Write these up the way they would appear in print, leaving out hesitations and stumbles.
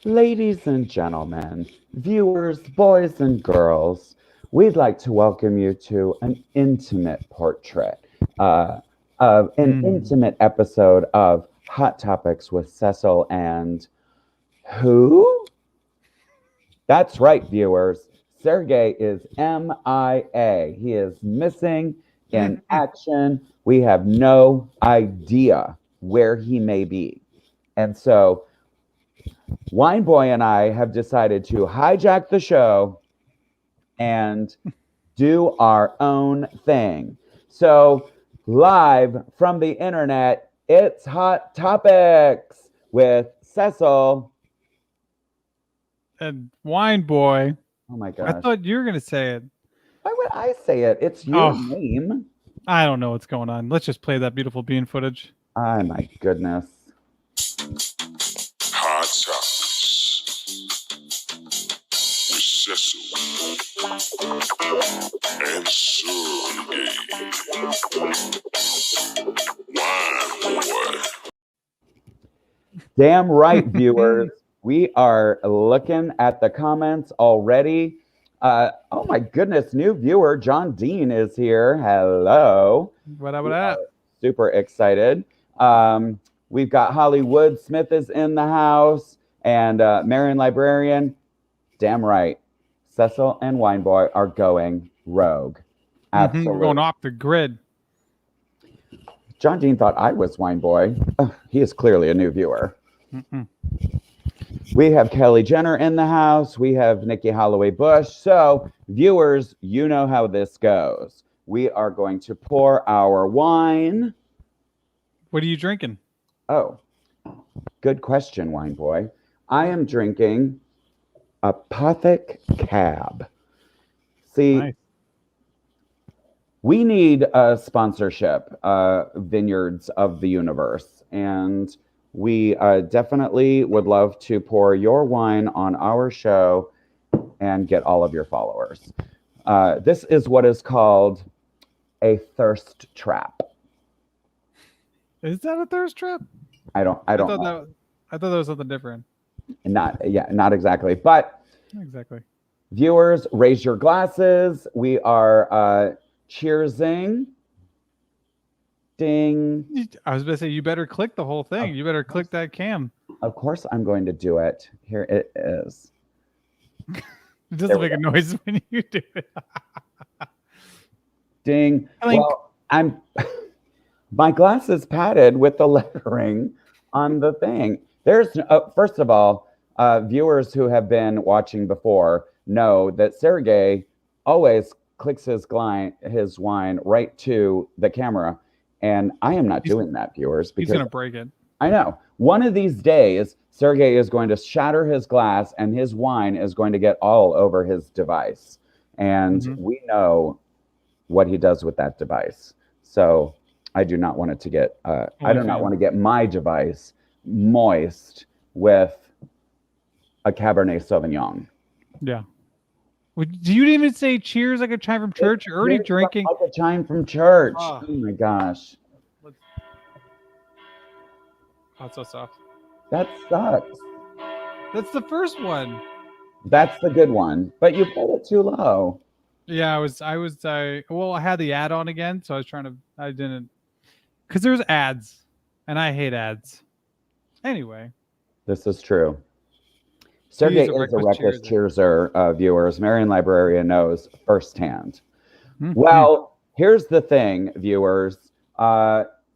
Ladies and gentlemen, viewers, boys and girls, we'd like to welcome you to an intimate portrait, of an Mm. intimate episode of Hot Topics with Cecil and who? That's right, viewers. Sergey is MIA. He is missing in action. We have no idea where he may be. And so Wineboy and I have decided to hijack the show and do our own thing. So, live from the internet, it's Hot Topics with Cecil. And Wine Boy. Oh my I gosh. thought you were gonna say it. Why would I say it? It's your Oh, name. I don't know what's going on. Let's just play that beautiful bean footage. Oh my goodness. Hot Topics with Cecil and Sureg'ay. Wine boy. Damn right, viewers. We are looking at the comments already. Oh my goodness, new viewer John Dean is here. Hello. What up? We What are up? super excited. We've got Hollywood Smith is in the house and Marion Librarian. Damn right. Cecil and Wineboy are going rogue. We're Absolutely. going off the grid. John Dean thought I was Wineboy. He is clearly a new viewer. Mm-mm. We have Kelly Jenner in the house. We have Nikki Holloway Bush. So, viewers, you know how this goes. We are going to pour our wine. What are you drinking? Oh, good question, Wine Boy. I am drinking Apothic Cab. See, Nice. we need a sponsorship, Vineyards of the Universe. And we definitely would love to pour your wine on our show and get all of your followers. This is what is called a thirst trap. Is that a thirst trap? I don't I know. thought that was something different. Not exactly. But Exactly. viewers, raise your glasses. We are cheersing. Ding. I was gonna say you better click the whole thing. You better click that cam. Of course, I'm going to do it. Here it is. It There doesn't we make a noise when you do it. Ding. Clink. Well, I'm my glass is padded with the lettering on the thing. There's first of all, viewers who have been watching before know that Sergey always clicks his wine right to the camera, and I am not doing that, viewers, He's because gonna break it. I know one of these days Sergey is going to shatter his glass, and his wine is going to get all over his device, and Mhm. we know what he does with that device. So I do not want it to get. I do not want to get my device moist with a Cabernet Sauvignon. Yeah. Do you even say cheers like a chime from church? You're already Here's drinking. like a chime from church. Ah. Oh my gosh, Oh, it's so soft. that sucks. That's the first one. That's the good one, but you put it too low. Yeah, well, I had the ad on again, so I didn't, because there's ads, and I hate ads. Anyway. This is true. Sergey is a reckless cheerser, viewers. Marion Librarian knows firsthand. Well, here's the thing, viewers.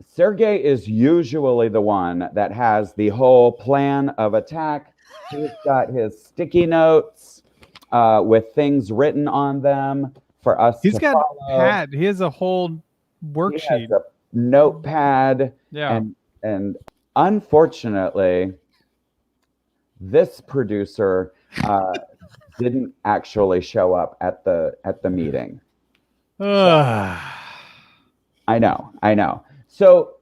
Sergey is usually the one that has the whole plan of attack. He's got his sticky notes with things written on them for us He's to got follow. a pad. He has a whole He worksheet. has a notepad. Yeah. And unfortunately, this producer didn't actually show up at the meeting. Ugh. I know. So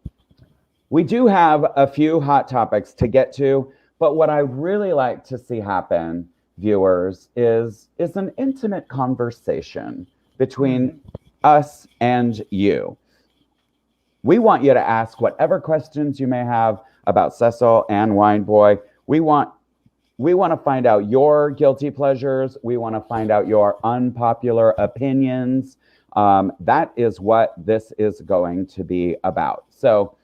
we do have a few hot topics to get to, but what I really like to see happen, viewers, is an intimate conversation between us and you. We want you to ask whatever questions you may have about Cecil and Wineboy. We want we want to find out your guilty pleasures. We want to find out your unpopular opinions. That is what this is going to be about. So,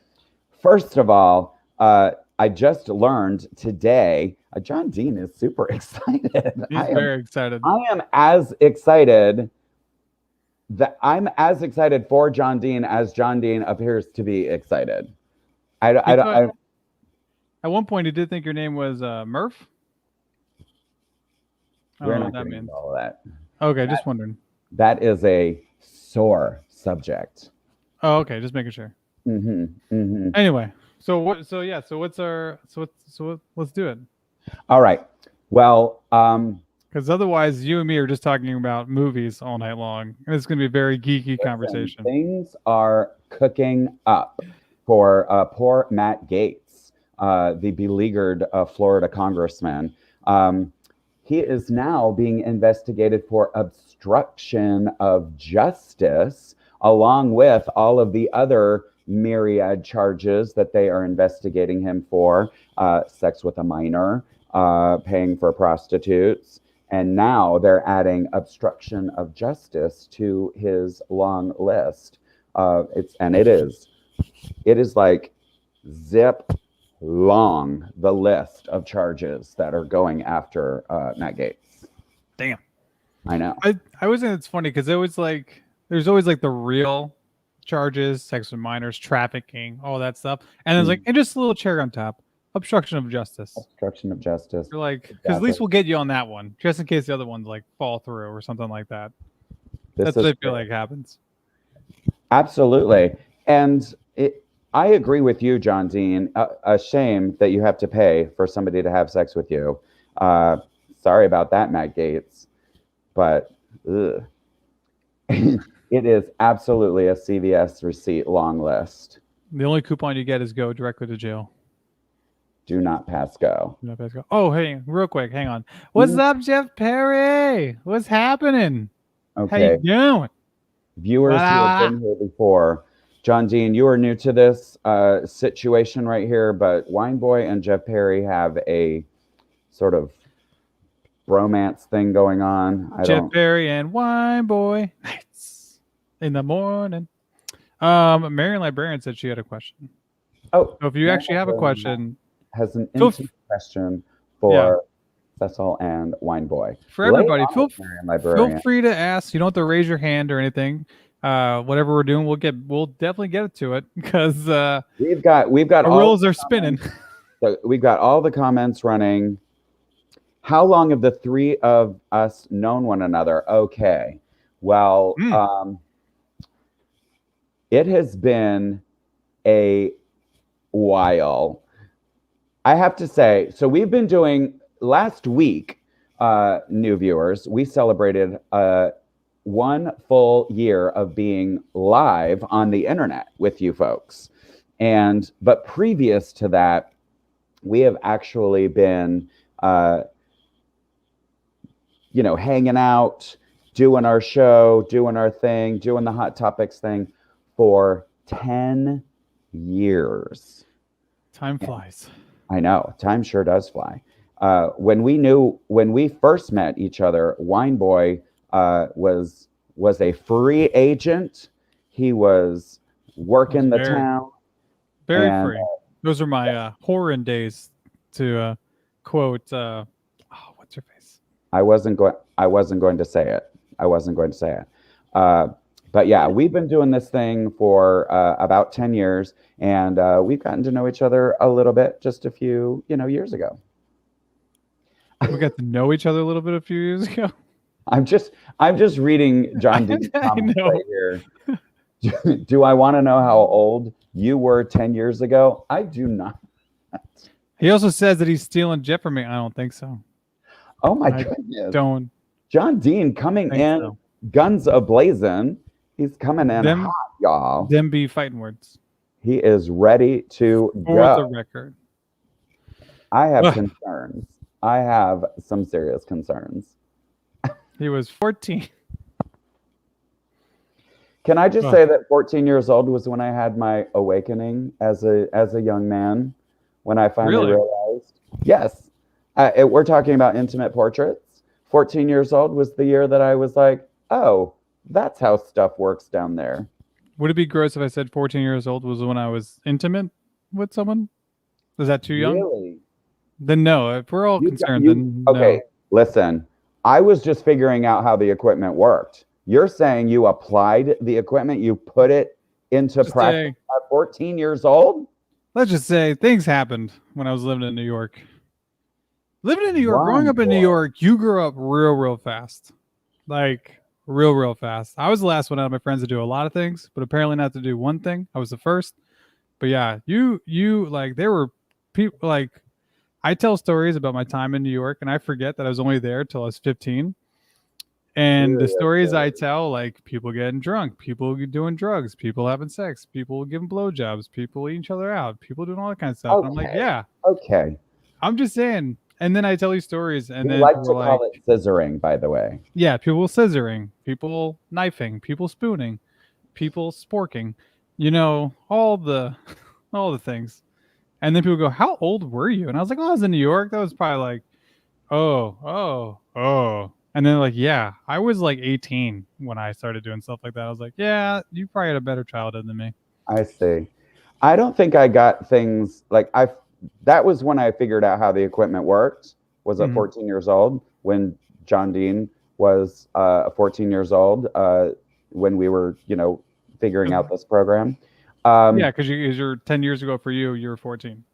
first of all, I just learned today. John Dean is super excited. He's very excited. I am as excited. I'm as excited for John Dean as John Dean appears to be excited. At one point, he did think your name was Murph. I We're don't know not what that getting means. into all of that. Okay, just wondering. That is a sore subject. Oh, okay, just making sure. Anyway, let's do it. All right. Well, because otherwise, you and me are just talking about movies all night long, and it's going to be a very geeky conversation. Things are cooking up for poor Matt Gaetz, the beleaguered Florida congressman. He is now being investigated for obstruction of justice, along with all of the other myriad charges that they are investigating him for: sex with a minor, paying for prostitutes, and now they're adding obstruction of justice to his long list. It is like zip long, the list of charges that are going after Matt Gaetz. Damn. I know. I always think it's funny because there's always like the real charges, sex with minors, trafficking, all that stuff, and there's and just a little cherry on top, obstruction of justice. Obstruction of justice. You're like, because at least we'll get you on that one, just in case the other ones like fall through or something like that. That's what I feel like happens. Absolutely, and I agree with you, John Dean. A shame that you have to pay for somebody to have sex with you. Sorry about that, Matt Gaetz, but it is absolutely a CVS receipt long list. The only coupon you get is go directly to jail. Do not pass go. Do not pass go. Oh, hey, real quick, hang on. What's up, Jeff Perry? What's happening? Okay. How you doing? Viewers who have been here before, John Dean, you are new to this situation right here, but Wineboy and Jeff Perry have a sort of bromance thing going on. Jeff Perry and Wineboy nights in the morning. Marion Librarian said she had a question. Oh, so if you actually have a question, has an interesting question for Cecil and Wineboy. For everybody, feel free to ask. You don't have to raise your hand or anything. Whatever we're doing, we'll definitely get to it because we've got the wheels are spinning. So we've got all the comments running. How long have the three of us known one another? Okay, well, it has been a while. I have to say, so we've been doing last week, new viewers, we celebrated 1 full year of being live on the internet with you folks. But previous to that, we have actually been, hanging out, doing our show, doing our thing, doing the Hot Topics thing for 10 years. Time flies. I know. Time sure does fly. When we first met each other, Wineboy was a free agent. He was working the town. Very free. Those are my whoring days, to quote what's her face? I wasn't going to say it. But yeah, we've been doing this thing for about 10 years, and we've gotten to know each other a little bit just a few, years ago. We got to know each other a little bit a few years ago. I'm just reading John Dean's comments right here. Do I want to know how old you were 10 years ago? I do not. He also says that he's stealing Jeff from me. I don't think so. Oh my goodness. Don't. John Dean coming in guns a-blazing. He's coming in hot, y'all. Them be fighting words. He is ready to go. For the record. I have concerns. I have some serious concerns. He was 14. Can I just say that 14 years old was when I had my awakening as a young man, when I finally realized. Yes. We're talking about intimate portraits. 14 years old was the year that I was like, oh, that's how stuff works down there. Would it be gross if I said 14 years old was when I was intimate with someone? Is that too young? Really? Then no. If we're all concerned, then Okay, no. listen. I was just figuring out how the equipment worked. You're saying you applied the equipment, you put it into Just practice say, at 14 years old? let's just say things happened when I was living in New York. Living in New York, growing Wine up in New boy. York, you grew up real fast. Like real fast. I was the last one out of my friends to do a lot of things, but apparently not to do one thing. I was the first. But yeah, you like there were people like I tell stories about my time in New York and I forget that I was only there till I was 15. And the stories I Seriously. tell, like people getting drunk, people doing drugs, people having sex, people giving blowjobs, people eating each other out, people doing all that kind of stuff. And I'm like, Okay. yeah, Okay. I'm just saying. And then I tell these stories, and We then like people to are call like, it scissoring, by the way. yeah, people scissoring, people knifing, people spooning, people sporking, all the all the things. And then people go, how old were you? And I was like, oh, I was in New York. That was probably like, oh. And then like, yeah, I was like 18 when I started doing stuff like that. I was like, yeah, you probably had a better childhood than me. I see. I don't think I got things like that was when I figured out how the equipment worked, was at Mhm. 14 years old when John Dean was 14 years old when we were, figuring out this program. Yeah, because you're 10 years ago for you, you were 14.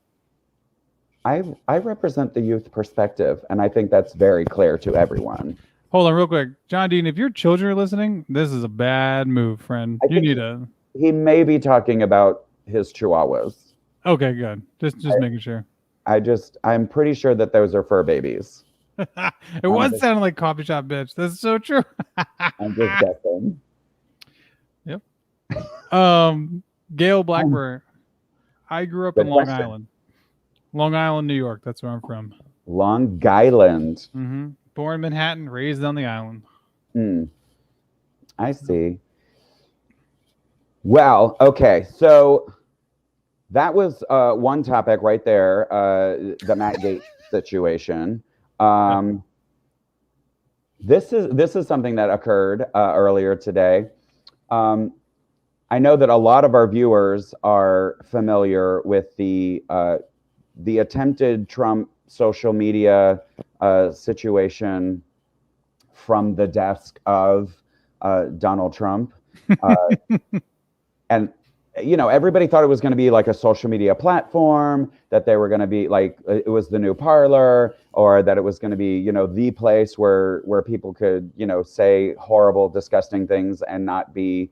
I represent the youth perspective, and I think that's very clear to everyone. Hold on real quick. John Dean, if your children are listening, this is a bad move, friend. I You think need a he may be talking about his chihuahuas. okay, good. Just making sure. I'm pretty sure that those are fur babies. It I'm was just, sounding like coffee shop bitch. That's so true. I'm just guessing. Yep. Gail Um, Blackburn. I grew up in Good Long question. Island. Long Island, New York. That's where I'm from. Long Island. Born in Manhattan, raised on the island. Hmm. I see. Well, okay. So that was one topic right there, the Matt Gaetz situation. Um, this is something that occurred earlier today. I know that a lot of our viewers are familiar with the attempted Trump social media situation from the desk of Donald Trump. And everybody thought it was going to be like a social media platform, that they were going to be like it was the new Parler, or that it was going to be the place where people could say horrible, disgusting things and not be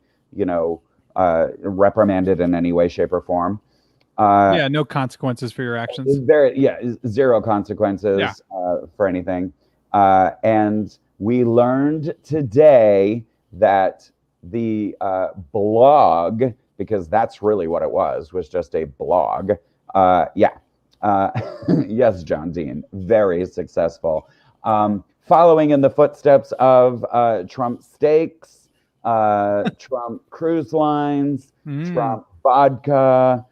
reprimanded in any way, shape, or form. Yeah, no consequences for your actions. Zero consequences for anything. And we learned today that the blog, because that's really what it was just a blog. Yes, John Dean, very successful. Following in the footsteps of Trump Steaks, Trump Cruise Lines, Trump Vodka.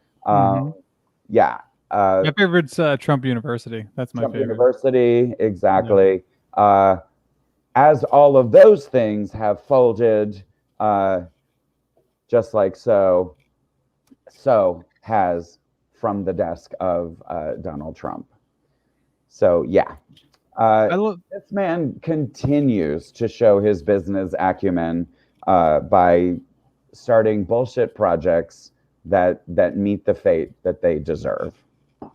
Yeah. My favorite's Trump University. That's my Trump favorite. University, exactly. As all of those things have folded, just like so has from the desk of Donald Trump. So yeah, this man continues to show his business acumen by starting bullshit projects that meet the fate that they deserve. Yeah,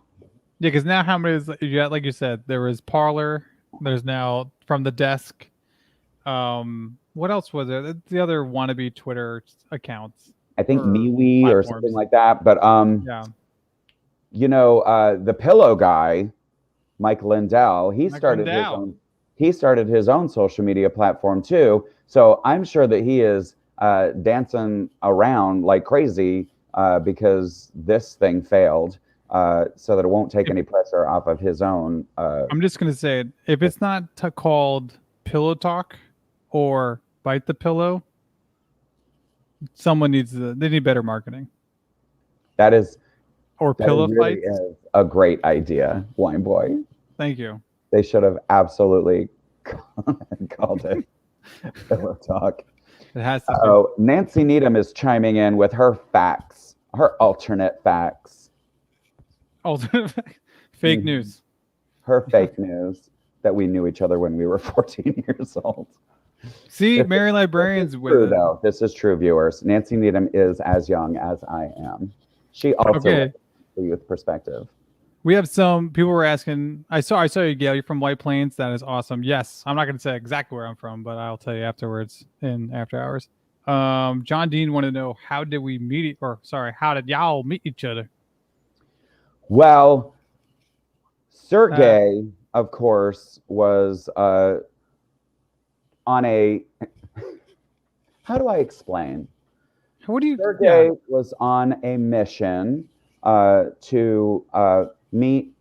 because now how many is you got? Like you said, there was Parlor. There's now from the desk. What else was there? The other wannabe Twitter accounts. I think or MeWe or something platforms. like that. But Yeah, the pillow guy, Mike Lindell, he Mike started Lindell. his own social media platform too. So I'm sure that he is dancing around like crazy because this thing failed. So that it won't take any pressure off of his own. I'm just gonna say it. If it's not called Pillow Talk or Bite the Pillow, someone needs they need better marketing. That Pillow really fights. is a great idea, Wine Boy. Thank you. They should have absolutely called it Pillow Talk. It has to be. Oh, Nancy Needham is chiming in with her facts, her alternate facts, Alternate fake news. her fake news that we knew each other when we were 14 years old. See, Mary Librarians with True, it. though. This is true, viewers. Nancy Needham is as young as I am. She also Okay. the youth perspective. We have some people were asking. I saw you, Gail. You're from White Plains. That is awesome. Yes, I'm not going to say exactly where I'm from, but I'll tell you afterwards in after hours. John Dean wanted to know how did we meet, how did y'all meet each other? Well, Sergey, of course, was on a. How do I explain? What do you? Sergey was on a mission to meet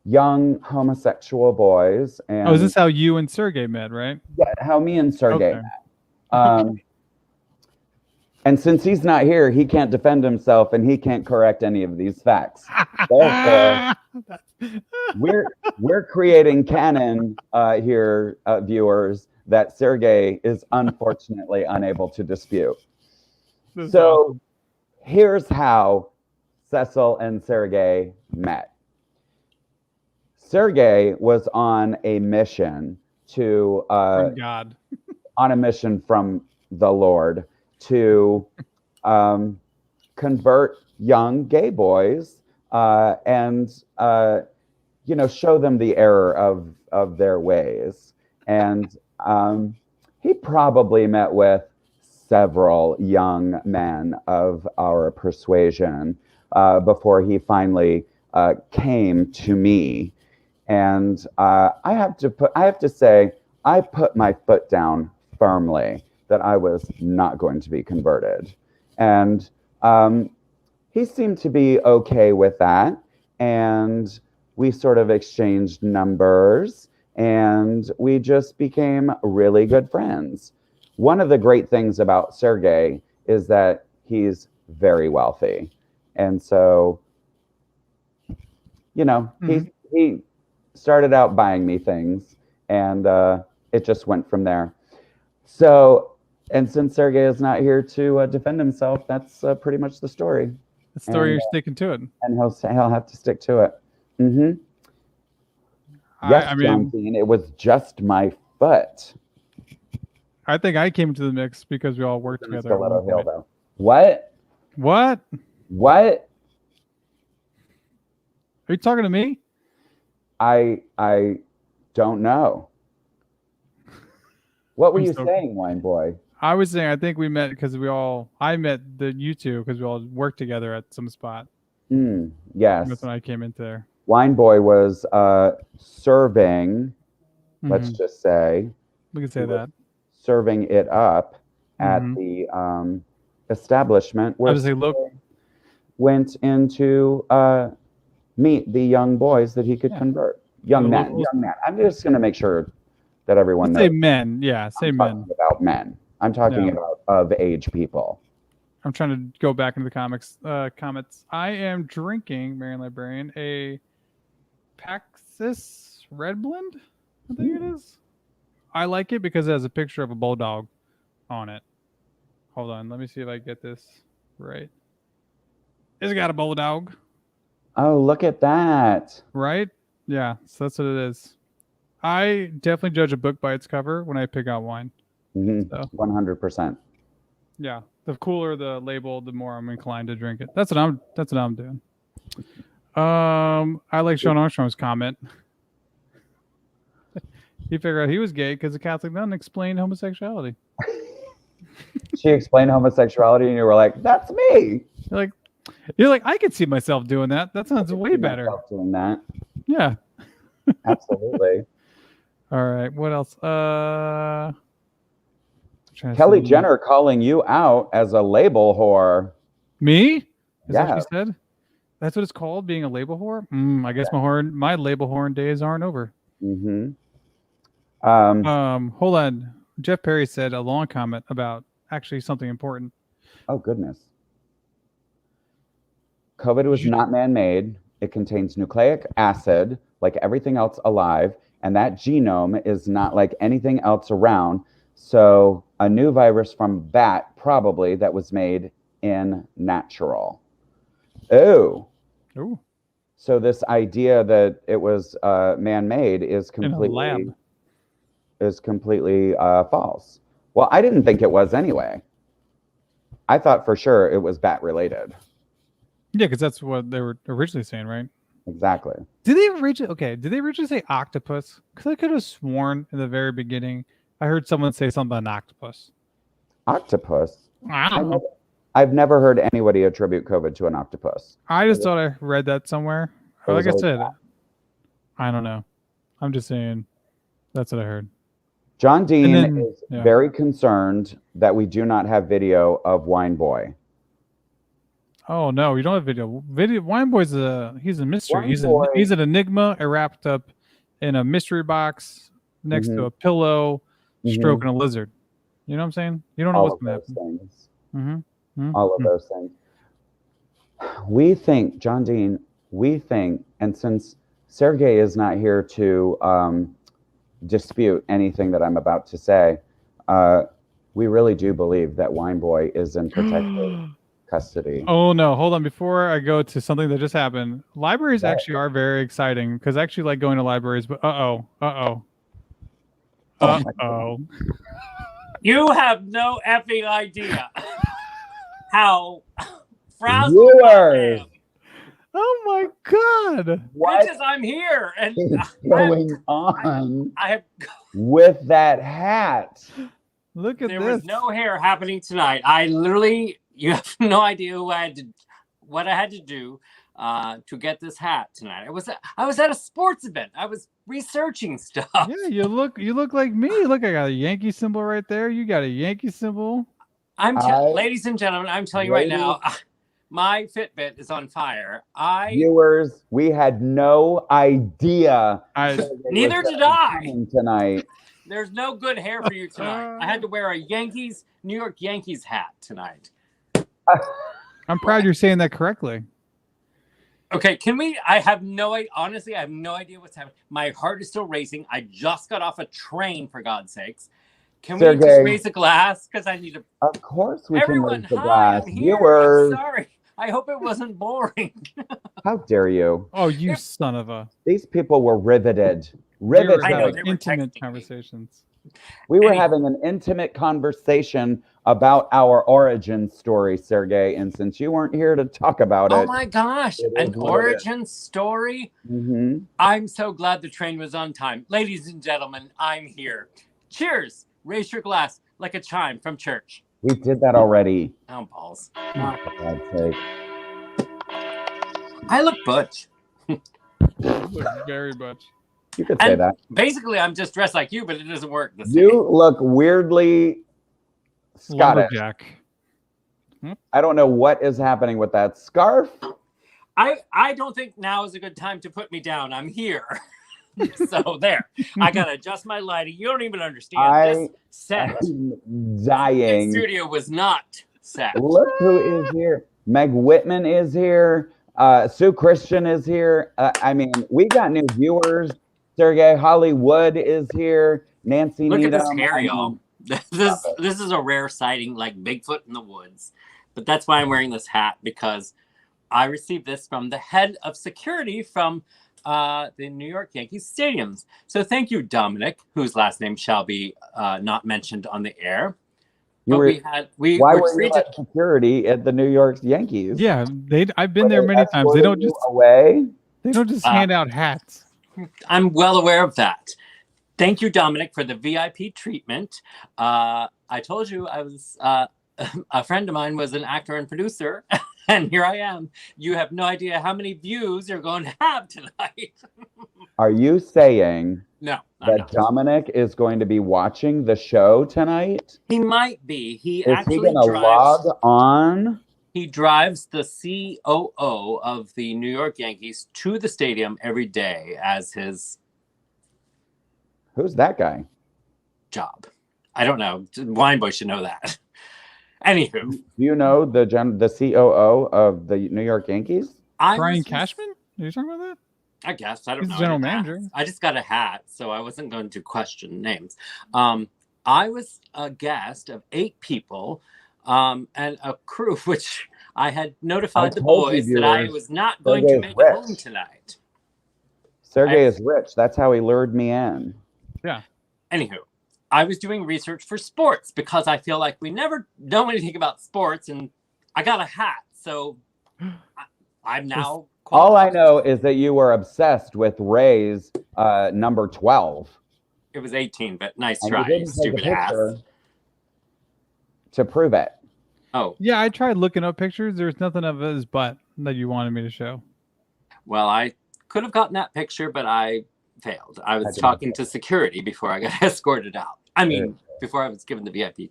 young homosexual boys. And Oh, is this how you and Sergey met, right? yeah, how me and Sergey Okay. met. And since he's not here, he can't defend himself and he can't correct any of these facts. Therefore, we're creating canon here, viewers, that Sergey is unfortunately unable to dispute. So here's how Cecil and Sureg'ay met. Sergey was on a mission to From God. on a mission from the Lord to convert young gay boys and show them the error of their ways. And he probably met with several young men of our persuasion before he finally came to me. And I have to say, I put my foot down firmly that I was not going to be converted. And he seemed to be okay with that. And we sort of exchanged numbers and we just became really good friends. One of the great things about Sergey is that he's very wealthy. And so, he started out buying me things and it just went from there. So, and since Sergey is not here to defend himself, that's pretty much the story. The story you're sticking to it. And he'll have to stick to it. Mm-hmm. Yes, I mean, John Dean, it was just my foot. I think I came to the mix because we all worked together. Stiletto Hill, though. What? What? What? Are you talking to me? I don't know. What were I'm you so- saying, Wine Boy? I was saying I think we met because I met you two because we all worked together at some spot. Yes. That's when I came into there. Wine Boy was serving, let's Mhm. just say, We can say that. serving it up at Mhm. the establishment I where was say, look, Sergey went in to meet the young boys that he could Yeah. convert. Young The men. locals- Young men. I'm just going to make sure that everyone say knows. men. Yeah, say I'm men. talking about men. I'm talking Yeah. about of age people. I'm trying to go back into the comments. I am drinking, Marion Librarian, a Paxis Red Blend. I think it is. I like it because it has a picture of a bulldog on it. Hold on, let me see if I get this right. It's got a bulldog, Oh, look at that. right? Yeah, so that's what it is. I definitely judge a book by its cover when I pick out wine. Mhm. So. 100%. Yeah, the cooler the label, the more I'm inclined to drink it. That's what I'm doing. I like Sean Armstrong's comment. He figured out he was gay because the Catholic nun explained homosexuality. She explained homosexuality and you were like, that's me. You're like, I could see myself doing that. That sounds I could way see better. myself doing that. Yeah. Absolutely. All right. What else? Kelly Jenner calling you out as a label whore. Me? Is that Yeah. what she said? That's what it's called, being a label whore? I guess my label whoring days aren't over. Mm-hmm. Hold on. Jeff Perry said a long comment about actually something important. Oh, goodness. COVID was not man-made. It contains nucleic acid, like everything else alive, and that genome is not like anything else around. So a new virus from bat, probably, that was made in natural. Oh, Ooh, so this idea that it was man-made is in a lab. completely false. Well, I didn't think it was anyway. I thought for sure it was bat related. Yeah, because that's what they were originally saying, right? Exactly. Did they originally say octopus? Because I could have sworn in the very beginning I heard someone say something about an octopus. Octopus. I don't know. I've never heard anybody attribute COVID to an octopus. I just thought I read that somewhere. It Like was I always said, bat. I don't know. I'm just saying that's what I heard. John Dean then- is yeah. very concerned that we do not have video of Wineboy. Oh no, you don't have video. Wineboy's he's a mystery. Wineboy- He's an enigma wrapped up in a mystery box next to a pillow, stroking a lizard. You know what I'm saying? You don't know All what's of gonna those happen. things. All of those things. We think, John Dean, and since Sergey is not here to dispute anything that I'm about to say, we really do believe that Wineboy is in protective custody. Oh no, hold on. Before I go to something that just happened, libraries actually are very exciting because I actually like going to libraries. But Oh my You have no effing idea how frazzled Viewers! I am. oh my god! What Bitches, I'm here, and is going on I have. with that hat? Look at There this. was no hair happening tonight. I literally, you have no idea what I had to do to get this hat tonight. I was at a sports event. I was researching stuff. Yeah, you look like me. Look, I got a Yankee symbol right there. You got a Yankee symbol. Ladies and gentlemen, I'm telling you right now, my Fitbit is on fire. Viewers, we had no idea. Neither did I. Tonight. There's no good hair for you tonight. I had to wear a New York Yankees hat tonight. I'm proud you're saying that correctly. Okay, I have no idea. Honestly, I have no idea what's happening. My heart is still racing. I just got off a train, for God's sakes. Can we Sergey. just raise a glass? Because I need to. Of course we Everyone, can raise the hi, glass. I'm here. Viewers, I'm sorry. I hope it wasn't boring. how dare you? Oh, you son of a! These people were riveted. We were I know, having they were intimate texting me. conversations. We were Anyway. having an intimate conversation about our origin story, Sergey. And since you weren't here to talk about Oh it, my gosh, It is an what it is. origin story. mhm. I'm so glad the train was on time. Ladies and gentlemen, I'm here. Cheers. Raise your glass like a chime from church. We did that already. Oh, balls. For God's sake. I look butch. Very much. You could say And that. basically, I'm just dressed like you, but it doesn't work the same. You look weirdly Scottish. Lumberjack. I don't know what is happening with that scarf. I don't think now is a good time to put me down. I'm here. So there. I gotta adjust my lighting. You don't even understand. This set I'm in dying. studio was not set. Look who is here. Meg Whitman is here. Sue Christian is here. I mean, we got new viewers. Sergey Hollywood is here. Nancy Look at Needham. this hair, I mean, y'all. This is a rare sighting, like Bigfoot in the woods. But that's why I'm wearing this hat, because I received this from the head of security from the New York Yankees stadiums. So thank you, Dominic, whose last name shall be not mentioned on the air. You But were, we why were were you treated. at security at the New York Yankees? Yeah, I've been Were there they many times. They don't escorting you just away. hand out hats. I'm well aware of that. Thank you, Dominic, for the VIP treatment. I told you I was a friend of mine was an actor and producer, and here I am. You have no idea how many views you're going to have tonight. Are you saying No, I'm that not. Dominic is going to be watching the show tonight? He might be. He Is he actually going to log on? He drives the COO of the New York Yankees to the stadium every day as his Who's that guy? job. I don't know. Wineboy should know that. Anywho, Do you know the COO of the New York Yankees? I Brian was- Cashman? Are you talking about that? I guess. I don't He's know. the general I didn't manager. ask. I just got a hat, so I wasn't going to question names. I was a guest of 8 people and a crew, which I had notified the told you, boys that I viewers, was not going to Sergey's make it rich. home tonight. Sergey is rich. That's how he lured me in. Yeah. Anywho, I was doing research for sports because I feel like we never know anything about sports, and I got a hat, so I'm now All I qualified. know is that you were obsessed with Ray's number 12. It was 18, but nice And try, you didn't you take a stupid ass. picture to prove it. Oh, Yeah, I tried looking up pictures. There's nothing of his butt that you wanted me to show. well, I could have gotten that picture, but I failed. I was talking to security before I got escorted out. I mean, before I was given the VIP.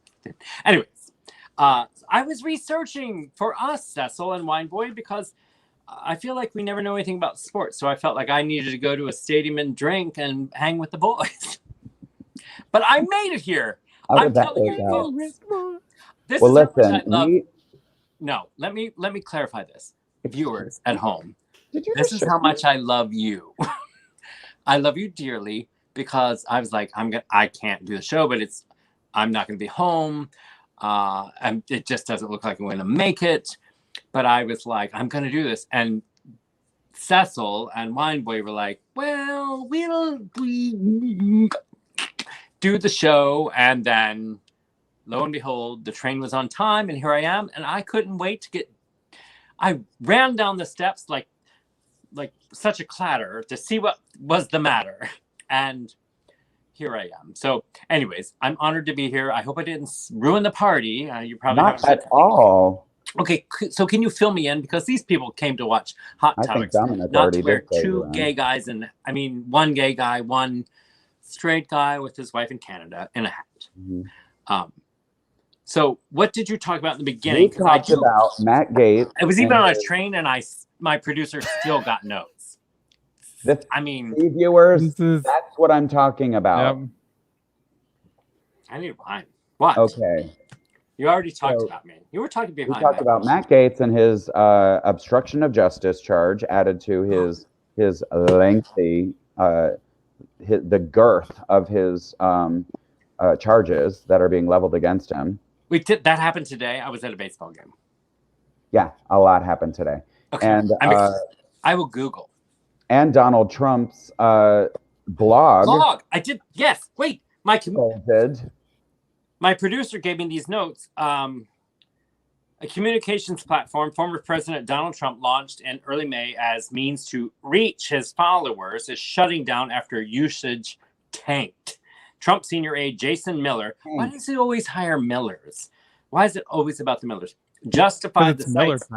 Anyways, I was researching for us, Cecil and Wineboy, because I feel like we never know anything about sports. So I felt like I needed to go to a stadium and drink and hang with the boys. But I made it here. How I'm did that telling work you, out? folks. This Well, is how much listen, I love. No, let me clarify this. Viewers at home. This is how much I love you. I love you dearly because I was like, I can't do the show, but I'm not gonna be home. And it just doesn't look like I'm gonna make it. But I was like, I'm gonna do this. And Cecil and Wineboy were like, well, we'll do the show. And then lo and behold, the train was on time, and here I am, and I couldn't wait to get. I ran down the steps like such a clatter to see what was the matter, and here I am. So, anyways, I'm honored to be here. I hope I didn't ruin the party. You probably Not at all. Okay, so can you fill me in, because these people came to watch Hot Topics, not to wear 2 gay guys and one gay guy, one straight guy with his wife in Canada in a hat. Mm-hmm. So what did you talk about in the beginning? We talked about Matt Gaetz. I was even on a train, and my producer still got notes. Viewers, that's what I'm talking about. Yep. I need wine. What? Okay. You already talked about me. You were talking behind. We talked about Matt Gaetz and his obstruction of justice charge added to his lengthy, the girth of his charges that are being leveled against him. That happened today. I was at a baseball game. Yeah, a lot happened today. Okay. And I will Google. And Donald Trump's blog. I did. Yes. Wait. My producer gave me these notes. A communications platform former President Donald Trump launched in early May as means to reach his followers is shutting down after usage tanked. Trump senior aide Jason Miller. Why does he always hire Millers? Why is it always about the Millers? Justified the site's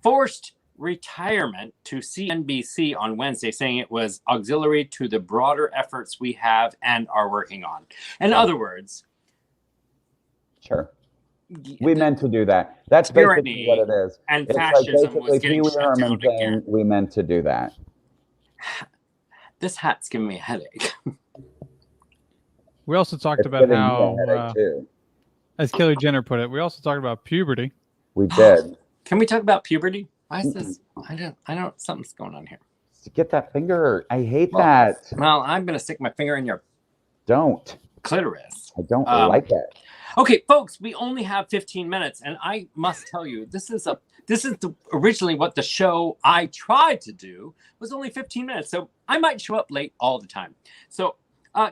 forced retirement to CNBC on Wednesday, saying it was auxiliary to the broader efforts we have and are working on. In other words, sure, we meant to do that. That's basically what it is. And it's fascism like was getting shut down again. We meant to do that. This hat's giving me a headache. We also talked about how, as Kelly Jenner put it, we also talked about puberty. We did. Can we talk about puberty? Why is this? I don't. Something's going on here. Get that finger. I hate that. Well, I'm gonna stick my finger in your. Don't. Clitoris. I don't like it. Okay, folks, we only have 15 minutes, and I must tell you, originally what the show I tried to do was only 15 minutes, so I might show up late all the time. So,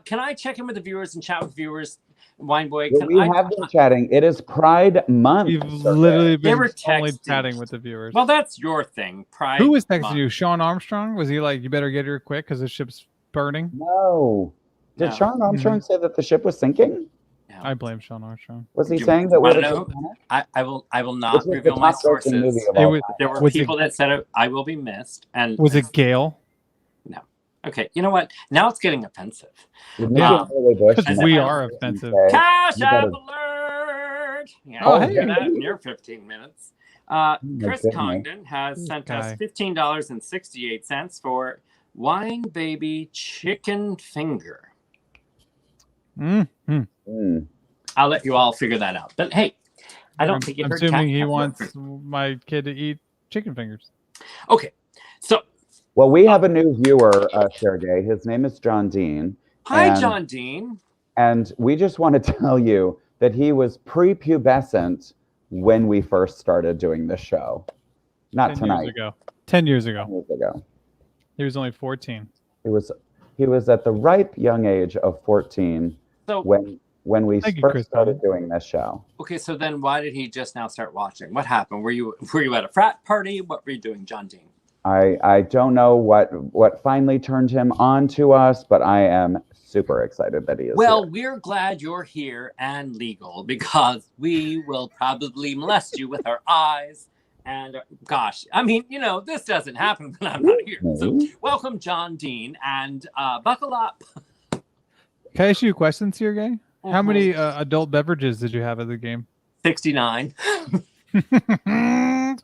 can I check in with the viewers and chat with viewers? Wineboy, we have been chatting. It is Pride Month. You've literally been only chatting with the viewers. Well, that's your thing, Pride. Who was texting you? Sean Armstrong? Was he like, you better get here quick because the ship's burning? No. Did Sean Armstrong say that the ship was sinking? No. I blame Sean Armstrong. Was he saying that? I will not reveal my sources. There were people that said I will be missed. And was it Gail? No. Okay, you know what? Now it's getting offensive. Because we are offensive. Cash App alert! Yeah, hey, that in your 15 minutes. Chris Congdon has sent us $15.68 for Wine Baby Chicken Finger. I'll let you all figure that out. But hey, I don't think I'm assuming he wants my kid to eat chicken fingers. Okay, so Well, we have a new viewer, Sergey. His name is John Dean. Hi, and- John Dean. And we just want to tell you that he was prepubescent when we first started doing this show. Not 10 tonight. years ago. 10 years ago. 10 years ago. He was only 14. He was at the ripe young age of 14 So when we Thank you, first Chris started Bowden. doing this show. okay, so then why did he just now start watching? What happened? Were you at a frat party? What were you doing, John Dean? I don't know what finally turned him on to us, but I am super excited that he is Well, here. we're glad you're here and legal because we will probably molest you with our eyes. And gosh, I mean, this doesn't happen when I'm not here. So welcome, John Dean, and buckle up. Can I ask you a question, Sergey? How many adult beverages did you have at the game? 69.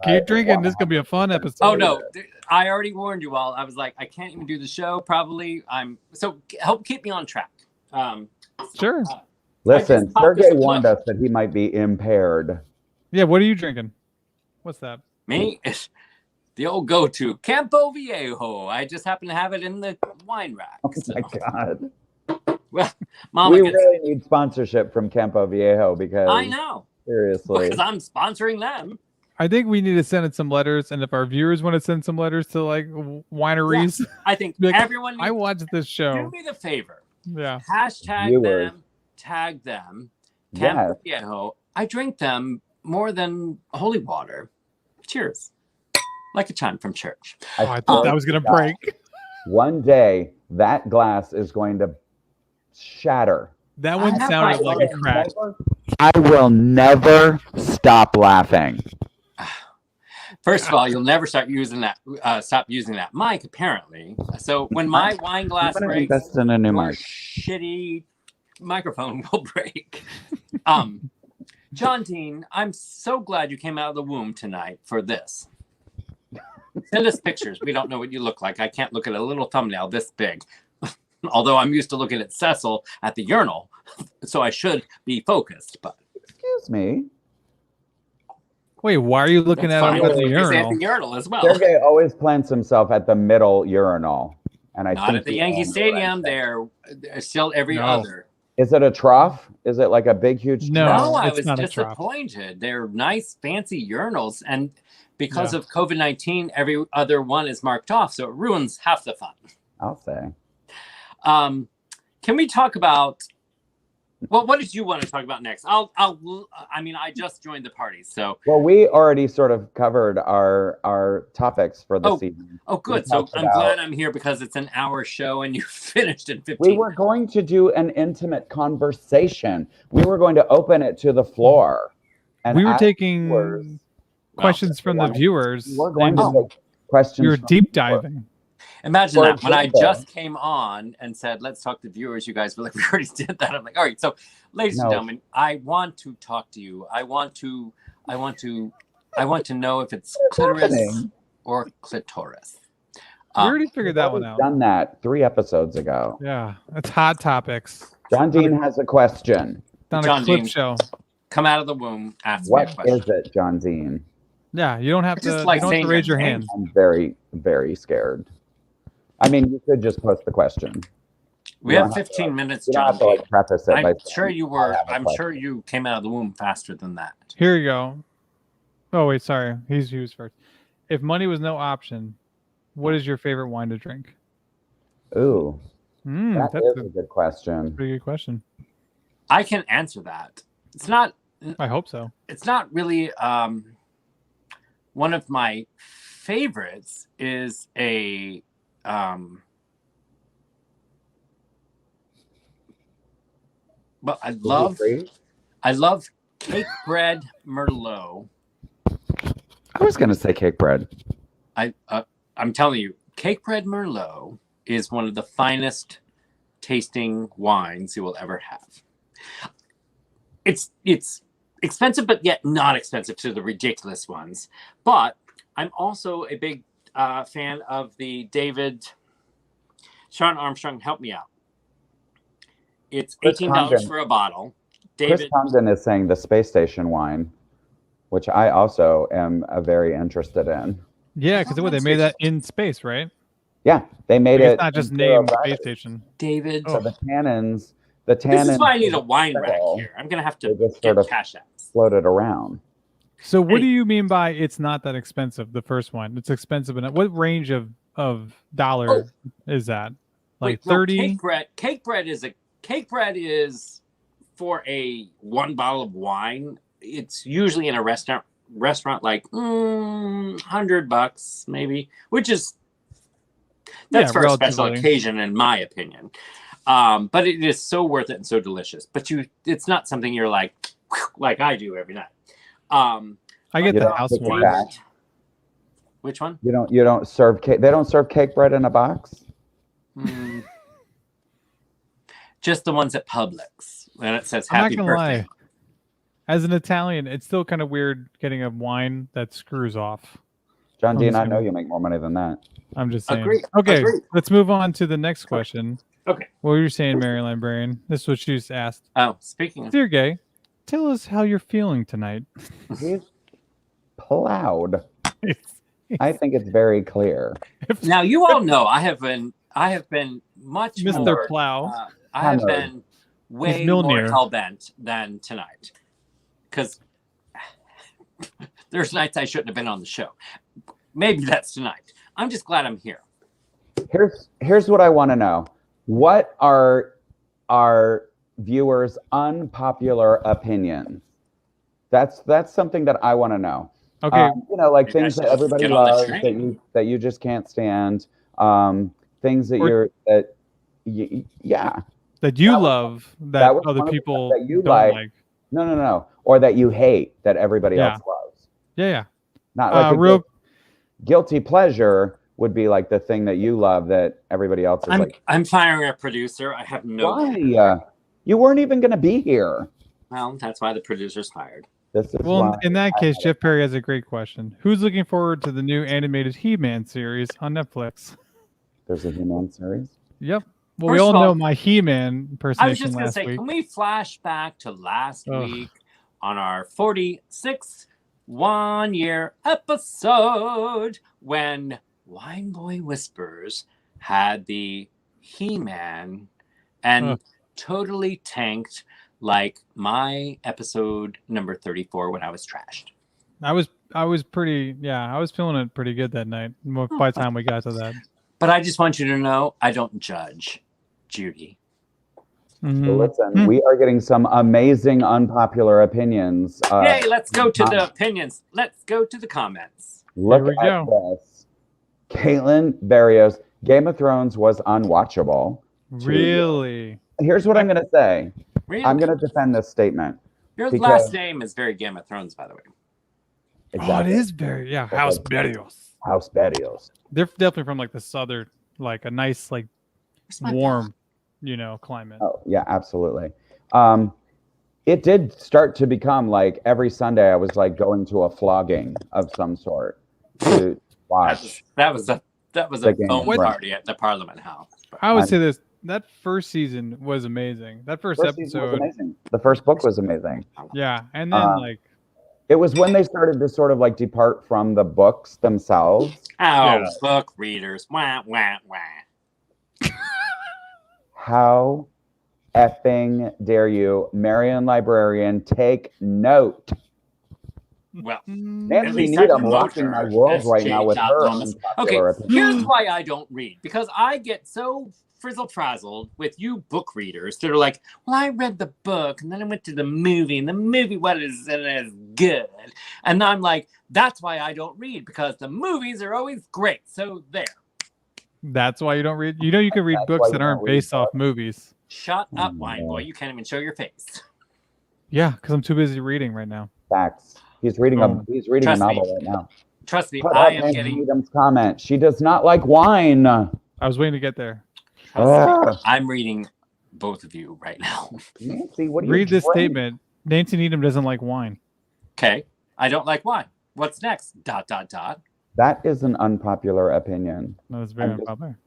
Keep drinking. This could be a fun episode. Oh no, I already warned you all. I was like, I can't even do the show. Probably. Help keep me on track. Sure. Listen, I just Sergey popped warned this us that he might be impaired. Yeah. What are you drinking? What's that? Me, it's the old go-to Campo Viejo. I just happen to have it in the wine rack. Oh so. my God. Well, Mama We gets, really need sponsorship from Campo Viejo because I know seriously. because I'm sponsoring them. I think we need to send in some letters, and if our viewers want to send some letters to like wineries, I think Like, everyone I needs watched this to do show. me the favor. Yeah. Hashtag Viewers. them, tag them, Campo Viejo. I drink them more than holy water. Cheers. Like a chime from church. Oh, I thought that was gonna break. One day that glass is going to shatter. That one have sounded my like a own. crack. I will never stop laughing. First of all, you'll never stop using that mic, apparently. So when my wine glass I'm gonna breaks, invest in a new your mic. shitty microphone will break. John Dean, I'm so glad you came out of the womb tonight for this. Send us pictures. We don't know what you look like. I can't look at a little thumbnail this big. Although I'm used to looking at Cecil at the urinal, so I should be focused. But Excuse me. Wait, why are you looking that's at fine. him at the It's at urinal? the urinal as well. Sergey always plants himself at the middle urinal. And I Not think at the he Yankee owns it, Stadium. right? They're still every No. other. Is it a trough? Is it like a big, huge No. trough? No, I it's was not a trough. disappointed. They're nice, fancy urinals, and because Yeah. of COVID-19, every other one is marked off, so it ruins half the fun. I'll say. Can we talk about? Well, what did you want to talk about next? I mean, I just joined the party, so. Well, we already sort of covered our topics for this evening. Oh, good. We So talked I'm about- glad I'm here because it's an hour show and you finished in 15. We were going to do an intimate conversation. We were going to open it to the floor. And We were ask taking viewers- questions from the we viewers. We're going to and take questions. we were from deep viewers. diving. Imagine For that. When I example- just came on and said, let's talk to viewers, you guys were like, we already did that. I'm like, all right. So, ladies and No. gentlemen, I want to talk to you. I want to know if it's clitoris happening? or clitoris. We already figured that We've one out. done that 3 episodes ago. Yeah, it's hot topics. John Dean has a question. Not John a clip Dean. show. Come out of the womb, ask me a What question. is it, John Dean? Yeah, you don't have I to. just like you don't have saying to raise your your name. hand. I'm very, very scared. I mean, you could just post the question. We You have don't have to, 15 minutes, You don't John have to like Dean. preface it by I'm saying, sure you "I were. have a I'm question." sure you came out of the womb faster than that. Here you go. Oh wait, sorry. He was first. If money was no option, what is your favorite wine to drink? Ooh, that That's is a a good question. pretty good question. I can answer that. It's not. I hope so. It's not really. One of my favorites is a. Well, I love cake bread Merlot. I was going to say cake bread. I'm telling you, cake bread Merlot is one of the finest tasting wines you will ever have. It's expensive, but yet not expensive to the ridiculous ones. But I'm also a big fan of the Sean Armstrong. Help me out. It's Chris $18 Condon. for a bottle. Chris David, Condon is saying the space station wine, which I also am very interested in. Yeah, because they made that in space, right? Yeah, they made Like, it. it's not just in zero named gravity. space station. David, Oh. So the tannins, this is why I need a wine rack fell. here. I'm gonna have to They just get sort of cash apps. floated around. So what do Hey. you mean by it's not that expensive? The first one, it's expensive enough. What range of dollar is that? Like Wait, no, 30? cake bread is for a one bottle of wine. It's usually in a restaurant like $100 maybe, which is that's for a special relatively. occasion in my opinion. But it is so worth it and so delicious. But it's not something you're like I do every night. I get You the don't house pick it wine. back. Which one? You don't serve cake. They don't serve cake bread in a box. Just the ones at Publix, and it says I'm not "Happy gonna Birthday." lie. As an Italian, it's still kind of weird getting a wine that screws off. John Dean, I I'm know assuming. you make more money than that. I'm just saying. Agreed. Okay, Agreed. let's move on to the next question. Okay. What were you saying, Mary Librarian? This is what she just asked. Oh, speaking of, Dear Gay, tell us how you're feeling tonight. He's plowed. I think it's very clear. now you all know I have been much Mr. more. Plow. I have Hammered. been way He's more Milner. hell bent than tonight, because there's nights I shouldn't have been on the show. Maybe that's tonight. I'm just glad I'm here. Here's what I want to know. What are our viewers' unpopular opinions? That's something that I want to know. Okay, Like You things guys that just everybody get on the loves train. that you just can't stand. Things that yeah. that you that was- love that that was other one of the people things that you don't like. like. No. Or that you hate that everybody Yeah. else loves. Yeah. Not like Real. guilty pleasure would be like the thing that you love that everybody else is like. I'm firing a producer. I have no. Why? You weren't even going to be here. Well, that's why the producer's fired. This is Well, why in that case, Jeff Perry has a great question. Who's looking forward to the new animated He-Man series on Netflix? there's a He-Man series. Yep. Well, we First all of all, know my He-Man I was impersonation just going to last say, week. can we flash back to last Ugh. week on our 46th 1 year episode when Wineboy Whispers had the He-Man and Ugh. totally tanked like my episode number 34 when I was trashed. I was pretty, I was feeling it pretty good that night by the time we got to that. But I just want you to know, I don't judge Judy. Mhm. So listen, we are getting some amazing unpopular opinions. Yay, let's go to the opinions. Let's go to the comments. Look Here we at this. Caitlin Barrios, Game of Thrones was unwatchable. Really? Here's what I'm going to say. Really? I'm going to defend this statement. Your because- last name is very Game of Thrones, by the way. Oh, it is very, House Berrios. House Barrios. They're definitely from like the southern, like a nice, like Where's my warm, climate. Oh, yeah, absolutely. It did start to become like every Sunday I was like going to a flogging of some sort to watch. That was a The Game foam of Thrones. party at the Parliament House. I would say this. That first season was amazing. That first First season was episode. amazing. The first book was amazing. Yeah. And then like it was when they started to sort of like depart from the books themselves. Oh, book readers. Wah, wah, wah. How effing dare you, Marion Librarian, take note. Well, Nancy least I Needham promote rocking her my world as right now with J. her Thomas. Okay, unpopular opinion. here's why I don't read. Because I get so frizzle-frazzled with you book readers that are like, well, I read the book, and then I went to the movie, and the movie wasn't as good. And I'm like, that's why I don't read, because the movies are always great. So there. that's why you don't read. You know, you can read That's books why you that don't aren't read based off books. movies. Shut up, Oh, wine no. boy. You can't even show your face. Yeah, because I'm too busy reading right now. Facts. He's reading Oh. a Trust me. novel right now. Trust me, Put I up am Nancy getting. Needham's comment. She does not like wine. I was waiting to get there. Ugh. I'm reading both of you right now. Nancy, what do you Read this drink? statement. Nancy Needham doesn't like wine. Okay. I don't like wine. What's next? ... That is an unpopular opinion. That was very I'm just- unpopular.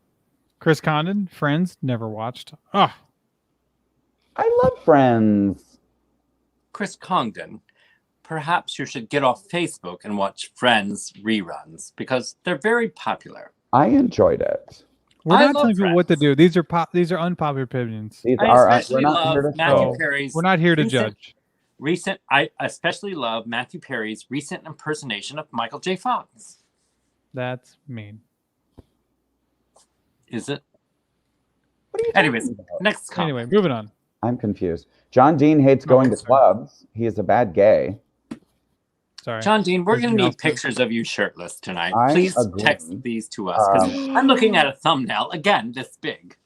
Chris Condon, Friends, never watched. Ah, I love Friends. Chris Congdon, perhaps you should get off Facebook and watch Friends reruns because they're very popular. I enjoyed it. We're I not love telling people what to Friends. do. These are unpopular opinions. These I are we're especially not here love to Matthew show. Perry's. We're not here to recent- judge. I especially love Matthew Perry's recent impersonation of Michael J. Fox. That's mean. Is it? What are you Anyways, talking about? next comment. Anyway, moving on. I'm confused. John Dean hates Oh, going to sorry. clubs. He is a bad gay. Sorry. John Dean, we're going to Anything need else? pictures of you shirtless tonight. I Please agree. text these to us because I'm looking at a thumbnail again this big.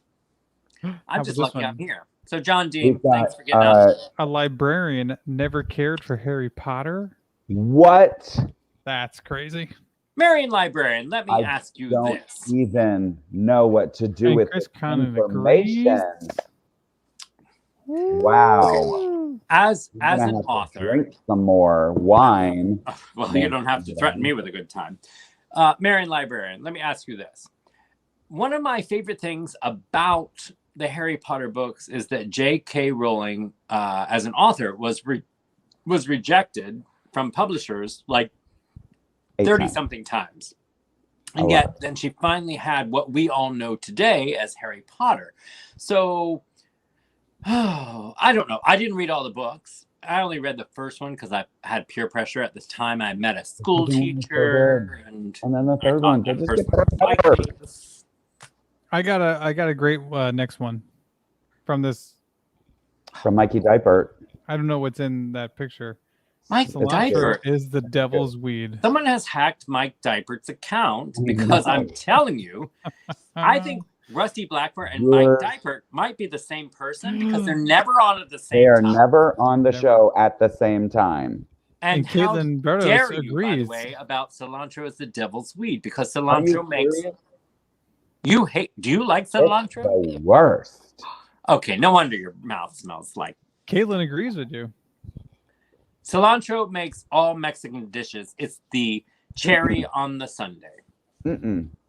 How I'm about just this lucky one? I'm here. So John Dean, We've got thanks for getting out. A librarian never cared for Harry Potter. what? That's crazy. Marion Librarian, let me I ask you don't this. even know what to do And with Chris this Connon information. Wow. As I'm gonna an have to author, drink some more wine. well, you don't have to threaten me with a good time. Marion Librarian, let me ask you this. One of my favorite things about the Harry Potter books is that J.K. Rowling, as an author, was rejected from publishers like 30-something times. And yet, then she finally had what we all know today as Harry Potter. So, I don't know. I didn't read all the books. I only read the first one because I had peer pressure at this time. I met a school teacher, and then the third one. They just get better. I got a great next one from this. From Mikey Diapert. I don't know what's in that picture. Mike Cilantro Diaper is the devil's weed. Someone has hacked Mike Diapert's account because I'm telling you, I think Rusty Blackmore and Mike Diaper might be the same person because they're never on at the same time. They are never on the show at the same time. And how Caitlin dare Bertos you, by the agrees. way, about cilantro is the devil's weed because Are cilantro you makes serious? you hate. Do you like It's cilantro? the worst. Okay, no wonder your mouth smells like. Caitlin agrees with you. Cilantro makes all Mexican dishes. It's the cherry on the sundae.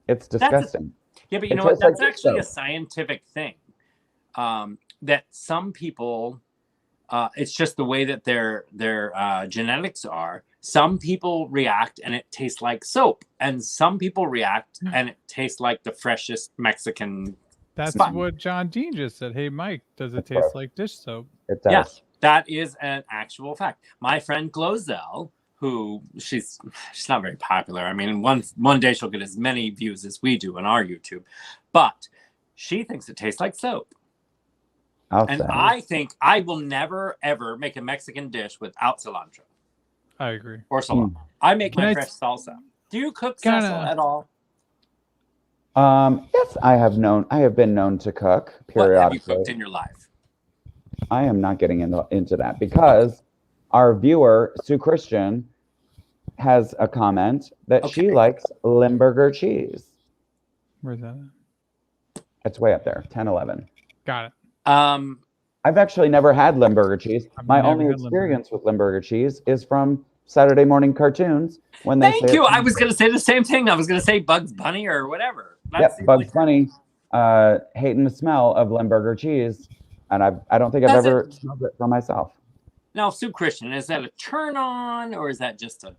It's disgusting. Yeah, but you It know what? tastes like That's actually a soap. scientific thing. That some people, it's just the way that their genetics are. Some people react and it tastes like soap, and some people react and it tastes like the freshest Mexican. That's Fine. what John Dean just said. Hey, Mike, does it That's taste gross. like dish soap? It does. Yeah, that is an actual fact. My friend Glozell, who she's not very popular. I mean, one day she'll get as many views as we do on our YouTube, but she thinks it tastes like soap. And I think I will never ever make a Mexican dish without cilantro I agree. or cilantro. I make Can my I fresh salsa. Do you cook Kinda- Cecil at all? Yes, I have been known to cook What have you periodically. cooked in your life? I am not getting into that because our viewer, Sue Christian, has a comment that she Okay. likes Limburger cheese. Where's that at? It's way up there, 10, 11. Got it. I've actually never had Limburger cheese. I've My never only had experience with Limburger cheese is from Saturday morning cartoons when they Thank say you. it's- I was going to say the same thing. I was going to say Bugs Bunny or whatever. That's Yep, the Bugs only- Bunny hating the smell of Limburger cheese, and I don't think I've Does ever it- smelled it for myself. Now, Sue Christian, is that a turn on or is that just a?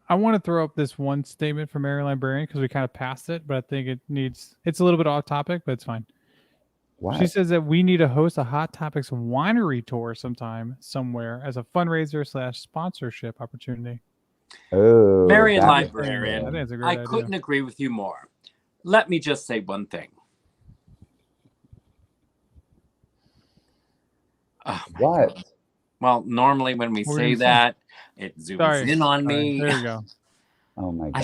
I want to throw up this one statement from Mary Librarian because we kind of passed it, but I think it's a little bit off topic, but it's fine. What? She says that we need to host a Hot Topics winery tour sometime somewhere as a fundraiser / sponsorship opportunity. Oh, Marion that- Librarian, I think it's a great I idea. couldn't agree with you more. Let me just say one thing. Oh, my What? God. Well, normally when we What were say you gonna say? that, it zooms Sorry. in on Sorry. me. There you go. Oh my god.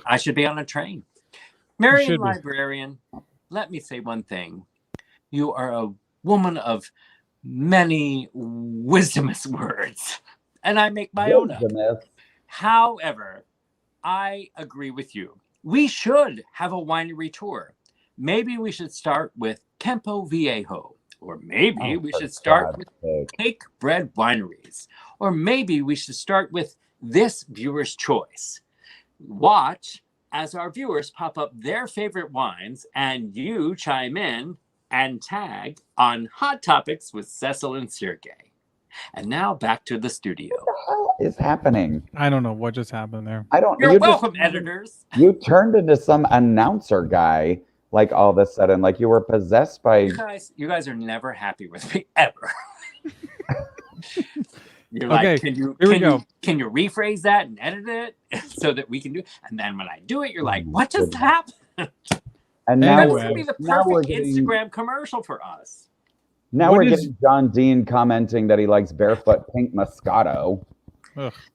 I should be on a train. Marion should be. Librarian, let me say one thing. You are a woman of many wisdomous words, and I make my own up. Wisdomous. However, I agree with you. We should have a winery tour. Maybe we should start with Campo Viejo, or maybe Oh, we for should start God's with sake. Cake Bread Wineries, or maybe we should start with this viewer's choice. Watch as our viewers pop up their favorite wines, and you chime in and tag on Hot Topics with Cecil and Sureg'ay. And now back to the studio. What is happening? I don't know what just happened there. I don't. You're you just- welcome, editors. You turned into some announcer guy, like all of a sudden, like you were possessed by. You guys are never happy with me ever. You're Okay, like, here we go. Can you rephrase that and edit it so that we can do it? And then when I do it, you're like, Oh, what just goodness. happened? And Anyway. now That we're, was gonna be the now we're perfect getting Instagram commercial for us. now What we're is- getting John Dean commenting that he likes barefoot pink Moscato.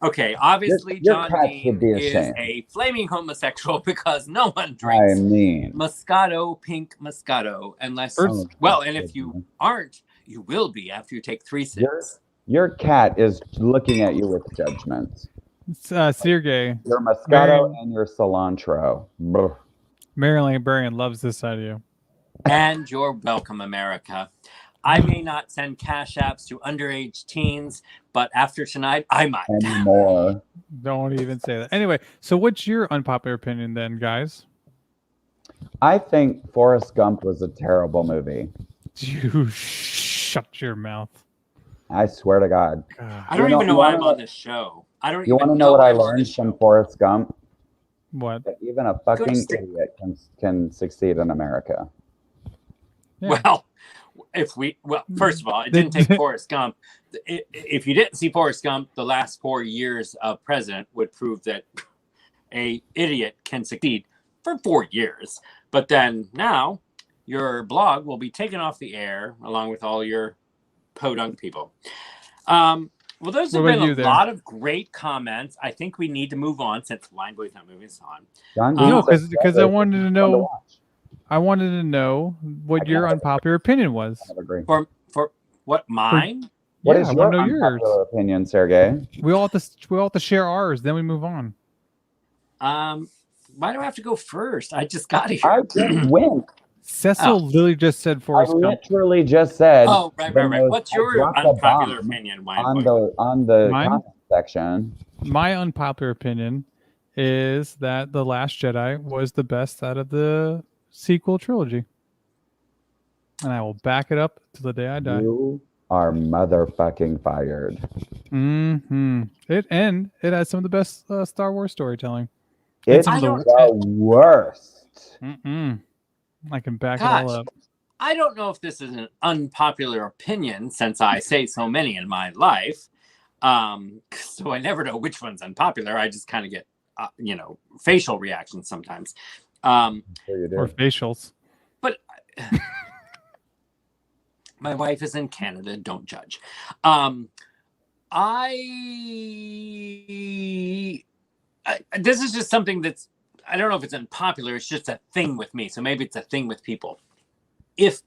Okay, obviously Your John cats Dean would be is ashamed. a flaming homosexual because no one I drinks mean, Moscato, pink Moscato, unless Oh, well, and if you aren't, you will be after you take 3 sips. your cat is looking at you with judgment. It's Sureg'ay. Your Moscato Marion- and your cilantro. Brr. Marilyn Librarian loves this side of you. And you're welcome, America. I may not send cash apps to underage teens, but after tonight, I might. Anymore. Don't even say that. Anyway, so what's your unpopular opinion then, guys? I think Forrest Gump was a terrible movie. You shut your mouth. I swear to God. God. I don't You even know know- why you I'm wanna- on this show. I don't You even want to know what I I'm on learned this from show. Forrest Gump? What? That even a fucking stick- idiot can succeed in America. Yeah. Well, first of all, it didn't take Forrest Gump. If you didn't see Forrest Gump, the last 4 years of president would prove that a idiot can succeed for 4 years. But then now your blog will be taken off the air along with all your podunk people. Well, those have What about been you a there? lot of great comments. I think we need to move on since Wineboy's not moving us on. John No, Dean said because I that wanted to it's fun know- watch. I wanted to know what your unpopular opinion was. I agree. For what mine? What Yeah, is I your want to know yours. unpopular opinion, Sergey? We all have to share ours, then we move on. Why do I have to go first? I just got here. I just went. Cecil literally just said I Forrest Gump. literally just said. Oh, right. the most- What's I your dropped a unpopular bomb opinion, on Wineboy? the Mine? comment section? My unpopular opinion is that The Last Jedi was the best out of the sequel trilogy. And I will back it up to the day I die. You are motherfucking fired. It has some of the best Star Wars storytelling. It's some of the worst. I can back it all Gosh. up. I don't know if this is an unpopular opinion since I say so many in my life. So I never know which one's unpopular. I just kind of get, facial reactions sometimes. Sure you do. Or facials. My wife is in Canada. Don't judge. This is just something that's, I don't know if it's unpopular. It's just a thing with me. So maybe it's a thing with people. If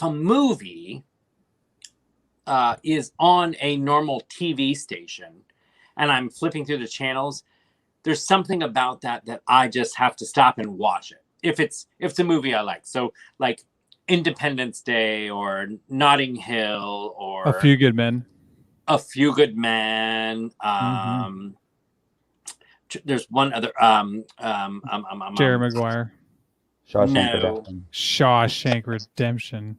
a movie is on a normal TV station and I'm flipping through the channels, there's something about that I just have to stop and watch it. If it's a movie I like. So like Independence Day or Notting Hill or A Few Good Men. A Few Good Men. There's one other. Jerry Maguire. Shawshank No. Redemption. Shawshank Redemption.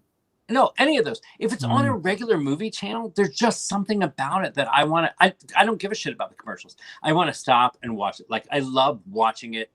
No, any of those. If it's on a regular movie channel, there's just something about it that I want to. I don't give a shit about the commercials. I want to stop and watch it. Like I love watching it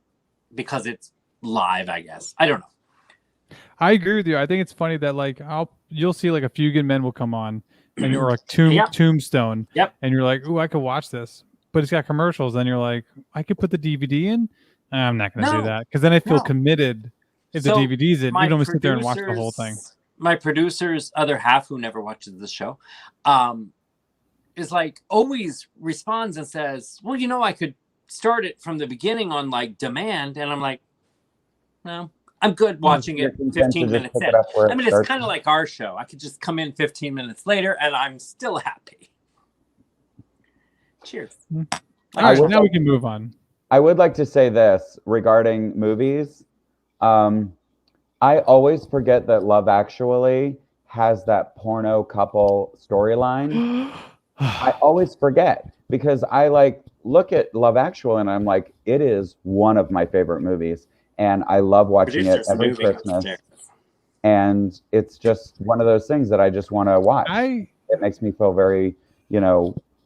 because it's live. I guess I don't know. I agree with you. I think it's funny that like you'll see like A Few Good Men will come on, and you're like Tombstone. Yep. And you're like, ooh, I could watch this, but it's got commercials. Then you're like, I could put the DVD in. I'm not going to do No. that because then I feel No. committed if So the DVD's in. my You don't sit there and watch the whole thing. My producer's other half, who never watches the show, is like always responds and says, "Well, I could start it from the beginning on like demand," and I'm like, "No, I'm good watching it 15 minutes in." I mean, it's kind of like our show. I could just come in 15 minutes later, and I'm still happy. Cheers. All right, would now like- we can move on. I would like to say this regarding movies. I always forget that Love Actually has that porno couple storyline. I always forget because I look at Love Actually and I'm like, it is one of my favorite movies. And I love watching it every Christmas. And it's just one of those things that I just want to watch. It makes me feel very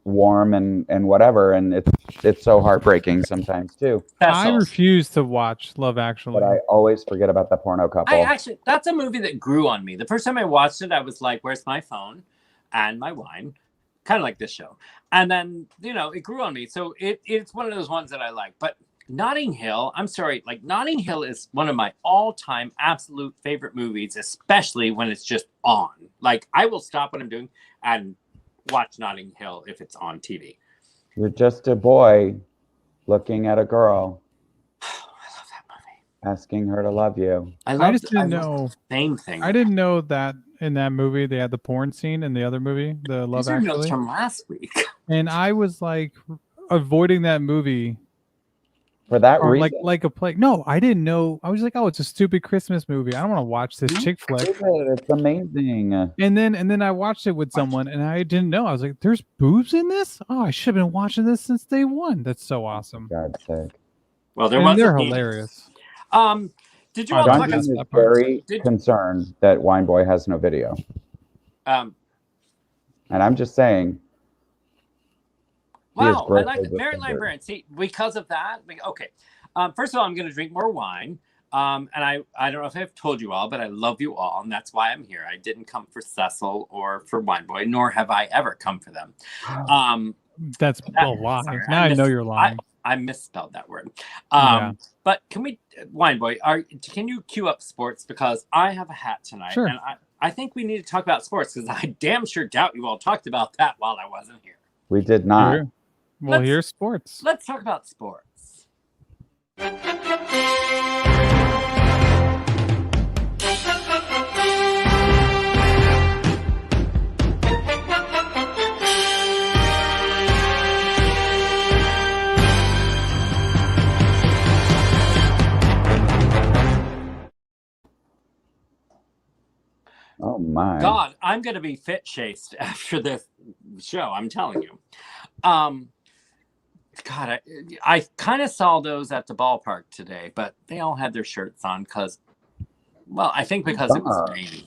warm and whatever, and it's so heartbreaking sometimes too. I Cecil. refuse to watch Love Actually. But I always forget about the porno couple. That's a movie that grew on me. The first time I watched it, I was like, where's my phone and my wine? Kind of like this show. And then, it grew on me. So it's one of those ones that I like. But Notting Hill, I'm sorry, like Notting Hill is one of my all-time absolute favorite movies, especially when it's just on. Like, I will stop what I'm doing and watch Notting Hill if it's on TV. You're just a boy looking at a girl, I love that movie. asking her to love you. I just didn't know. Same thing. I didn't know that in that movie they had the porn scene in the other movie, the Love These are notes Actually. from last week. And I was like avoiding that movie. For that Or reason. like a plague. No, I didn't know. I was like, oh, it's a stupid Christmas movie. I don't want to watch this chick flick. It's amazing. And then I watched it with someone, and I didn't know. I was like, "There's boobs in this? Oh, I should have been watching this since day one. That's so awesome." God's sake. Well, And they're hilarious. Did you all Duncan talk about is that part. very concerned that Wineboy has no video. And I'm just saying. Wow, I like Mary Librarian. See, because of that, okay. First of all, I'm going to drink more wine. And I don't know if I've told you all, but I love you all, and that's why I'm here. I didn't come for Cecil or for Wineboy, nor have I ever come for them. That's a lie. Sorry, Now I know you're lying. I misspelled that word. Yeah. But can we, Wineboy, can you cue up sports? Because I have a hat tonight, Sure. and I think we need to talk about sports, because I damn sure doubt you all talked about that while I wasn't here. We did not. Sure. Well, here's sports. Let's talk about sports. Oh my God, I'm going to be fit chased after this show. I'm telling you. God, I kind of saw those at the ballpark today, but they all had their shirts on because it was rainy.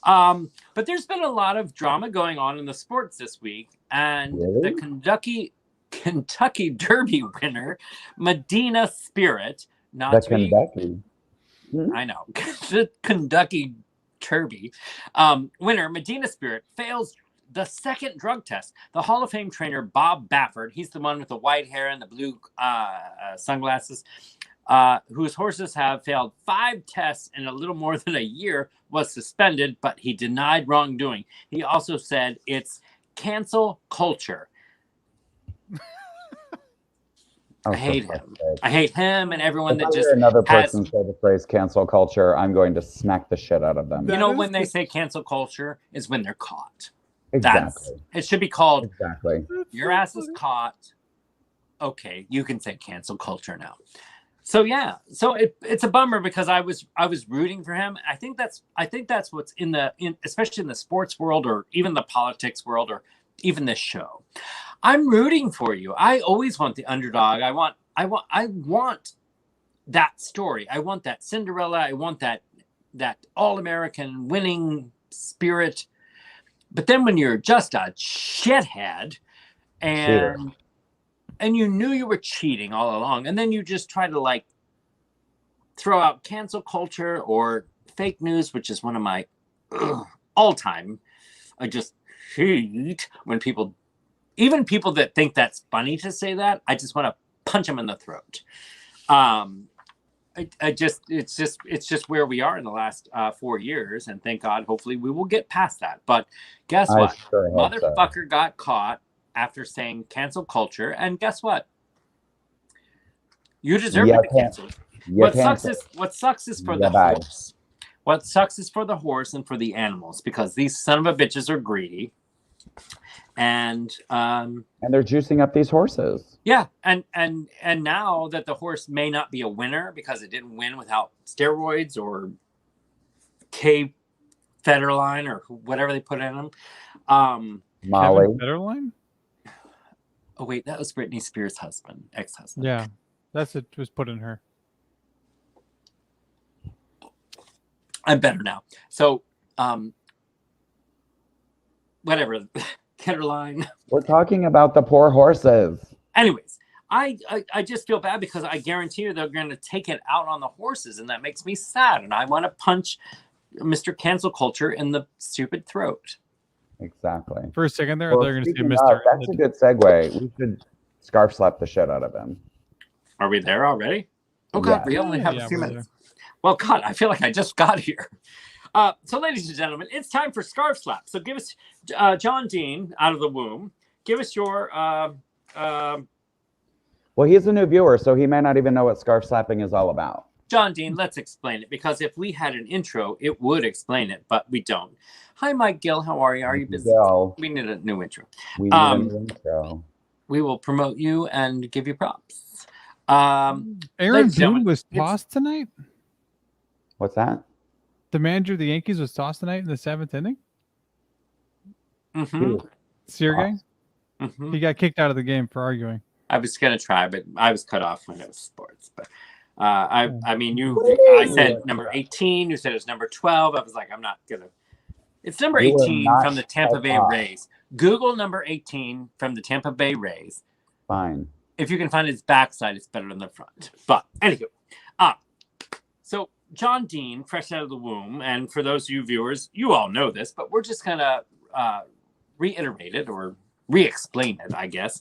But there's been a lot of drama going on in the sports this week, and Really? the Kentucky Derby winner, Medina Spirit, Kentucky. I know, the Kentucky Derby winner, Medina Spirit, fails the second drug test. The Hall of Fame trainer, Bob Baffert, he's the one with the white hair and the blue sunglasses, whose horses have failed 5 tests in a little more than a year, was suspended, but he denied wrongdoing. He also said it's cancel culture. I hate him. I hate him and everyone that just another person say the phrase cancel culture, I'm going to smack the shit out of them. You know, when they say cancel culture is when they're caught. Exactly. It should be called exactly. Your ass is caught. Okay, you can say cancel culture now. So yeah, so it's a bummer because I was rooting for him. I think that's what's in especially in the sports world or even the politics world or even this show. I'm rooting for you. I always want the underdog. I want that story. I want that Cinderella. I want that all-American winning spirit. But then when you're just a shithead and you knew you were cheating all along, and then you just try to like throw out cancel culture or fake news, which is one of my all-time. I just hate when people that think that's funny to say that, I just want to punch them in the throat. It's just where we are in the last 4 years, and thank God, hopefully we will get past that. But guess what? Motherfucker got caught after saying cancel culture, and guess what? You deserve to be canceled. What sucks is for the horse. What sucks is for the horse and for the animals, because these son of a bitches are greedy. And they're juicing up these horses. Yeah, and now that the horse may not be a winner because it didn't win without steroids or K Federline or whatever they put in them. Molly Federline? Oh wait, that was Britney Spears' ex-husband. Yeah, that's it. Was put in her. I'm better now. So, whatever. Ketterline. We're talking about the poor horses. Anyways, I just feel bad because I guarantee you they're going to take it out on the horses, and that makes me sad. And I want to punch Mr. Cancel Culture in the stupid throat. Exactly. For a second there, Well, they're going to say speaking Mr. of, that's a good segue. We should scarf slap the shit out of him. Are we there already? Oh, God, we only have a few we're minutes. Well, God, I feel like I just got here. So, ladies and gentlemen, it's time for Scarf Slap. So give us, John Dean, out of the womb, give us your... Well, he's a new viewer, so he may not even know what scarf slapping is all about. John Dean, let's explain it, because if we had an intro, it would explain it, but we don't. Hi, Mike Gill. How are you? Are you busy? Gill. We need a new intro. We need a new intro. We will promote you and give you props. Aaron Boone was tossed tonight? What's that? The manager of the Yankees was tossed tonight in the 7th inning? Mm-hmm. Sureg'ay? Mm-hmm. He got kicked out of the game for arguing. I was going to try, but I was cut off when it was sports. But I mean, I said number 18. You said it was number 12. I was like, I'm not going to. It's number 18 from the Tampa Bay Rays. Google number 18 from the Tampa Bay Rays. Fine. If you can find its backside, it's better than the front. But anywho, so John Dean, fresh out of the womb, and for those of you viewers, you all know this, but we're just going to reiterate it or re-explain it, I guess.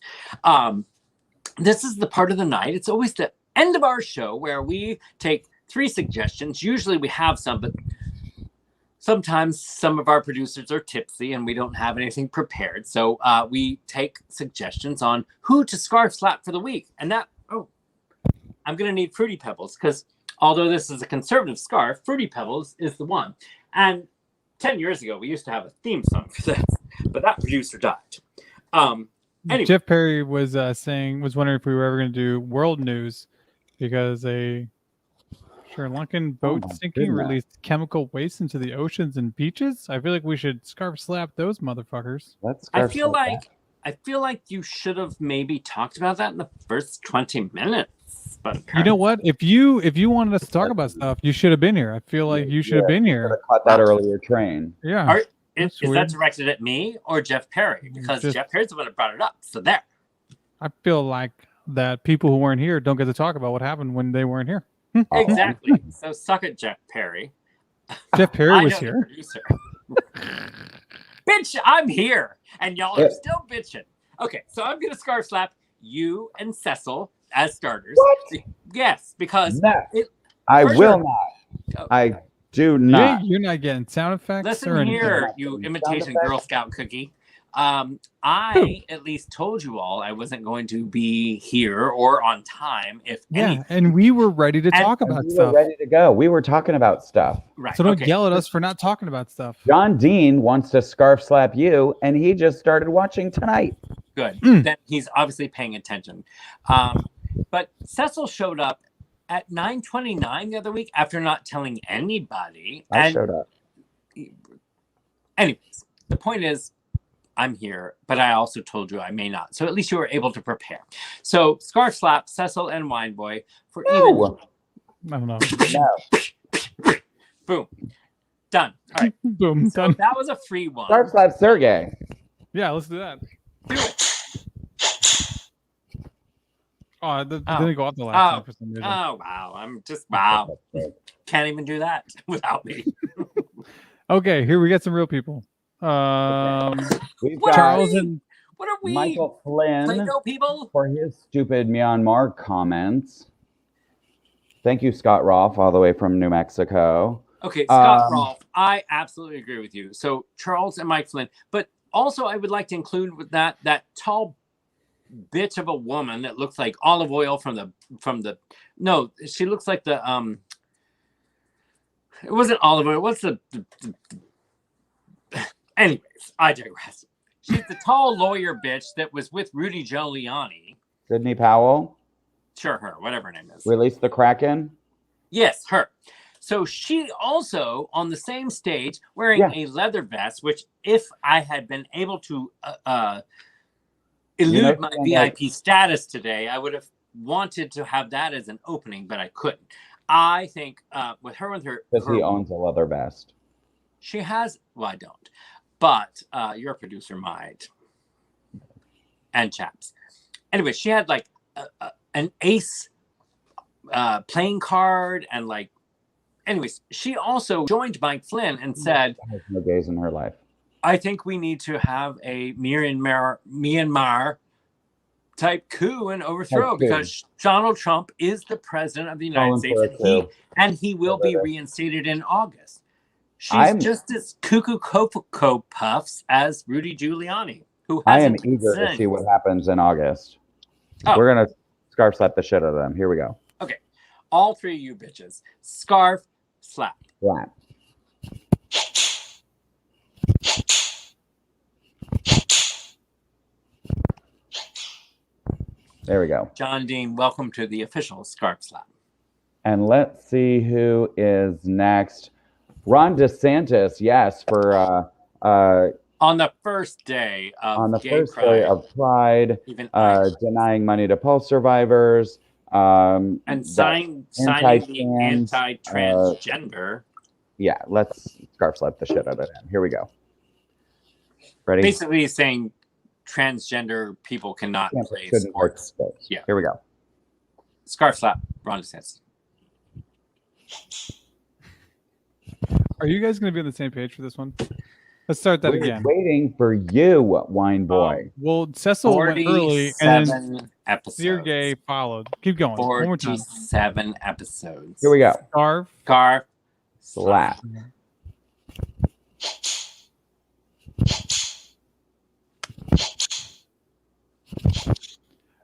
This is the part of the night. It's always the end of our show where we take 3 suggestions. Usually we have some, but sometimes some of our producers are tipsy and we don't have anything prepared. So we take suggestions on who to scarf slap for the week. And that, I'm going to need Fruity Pebbles because although this is a conservative scarf, Fruity Pebbles is the one. And 10 years ago, we used to have a theme song for this, but that producer died. Anyway. Jeff Perry was wondering if we were ever going to do world news because a Sri Lankan boat sinking released chemical waste into the oceans and beaches. I feel like we should scarf slap those motherfuckers. I feel like you should have maybe talked about that in the first 20 minutes. But you know what? If you wanted us to talk about stuff, you should have been here. I feel like you should have been here. Could have caught that earlier train. Yeah. Is that directed at me or Jeff Perry? Because Jeff Perry's the one that brought it up. So there. I feel like that people who weren't here don't get to talk about what happened when they weren't here. Exactly. So suck it, Jeff Perry. Jeff Perry was here. Bitch, I'm here. And y'all are still bitching. Okay, so I'm going to scarf slap you and Cecil as starters. What? Yes, because... I will not. I do not. You're not getting sound effects. Listen here, you imitation Girl Scout cookie. I at least told you all I wasn't going to be here or on time. And we were ready to talk about stuff. We were ready to go. We were talking about stuff. Right. So don't yell at us for not talking about stuff. John Dean wants to scarf slap you, and he just started watching tonight. Good. Then he's obviously paying attention. But Cecil showed up at 9:29 the other week after not telling anybody. I showed up. Anyways, the point is, I'm here, but I also told you I may not. So at least you were able to prepare. So scarf slap, Cecil and Wineboy for even. I don't know. No. Boom. Done. All right. Boom. So Done. that was a free one. Scarf slap Sureg'ay. Yeah, let's do that. Do it. Oh, it didn't go off the last time for some reason. Oh, wow. I'm just, wow. Can't even do that without me. Okay, here we get some real people. We've What got are Charles we? and What are we? Michael Flynn Play-Doh people? for his stupid Myanmar comments. Thank you, Scott Rolfe, all the way from New Mexico. Okay, Scott Rolfe, I absolutely agree with you. So Charles and Mike Flynn, but also I would like to include with that tall bitch of a woman that looks like olive oil from the. No, she looks like the It wasn't olive oil. What's the Anyways, I digress. She's the tall lawyer bitch that was with Rudy Giuliani. Sidney Powell. Sure, her, whatever her name is. Release the Kraken. Yes, her. So she also on the same stage wearing a leather vest, which if I had been able to elude my VIP status today, I would have wanted to have that as an opening, but I couldn't. I think with her, because he owns a leather vest. She has. Well, I don't, but your producer might. and chaps. Anyway, she had like an ace playing card and like. Anyways, she also joined Mike Flynn and said, Has no gays in her life. I think we need to have a Myanmar type coup and overthrow because Donald Trump is the president of the United States and he will be reinstated in August. She's just as cuckoo cocoa puffs as Rudy Giuliani, who I am hasn't eager to see what happens in August. Oh. We're going to scarf slap the shit out of them. Here we go. Okay. All three of you bitches. Scarf slap. Slap. There we go. John Dean, welcome to the official scarf slap. And let's see who is next. Ron DeSantis, yes, for on the first day of on the gay first pride, day of Pride, even denying money to poll survivors, and signing the anti-transgender. Yeah, let's scarf slap the shit out of him. Here we go. Ready? Basically, he's saying transgender people cannot play sports. Yeah. Here we go. Scarf slap, Ron DeSantis. Are you guys going to be on the same page for this one? Let's start that again. Waiting for you, Wine Boy. Well, Cecil went early, and then Sureg'ay followed. Keep going. 47 episodes. Here we go. Scarf. Slap.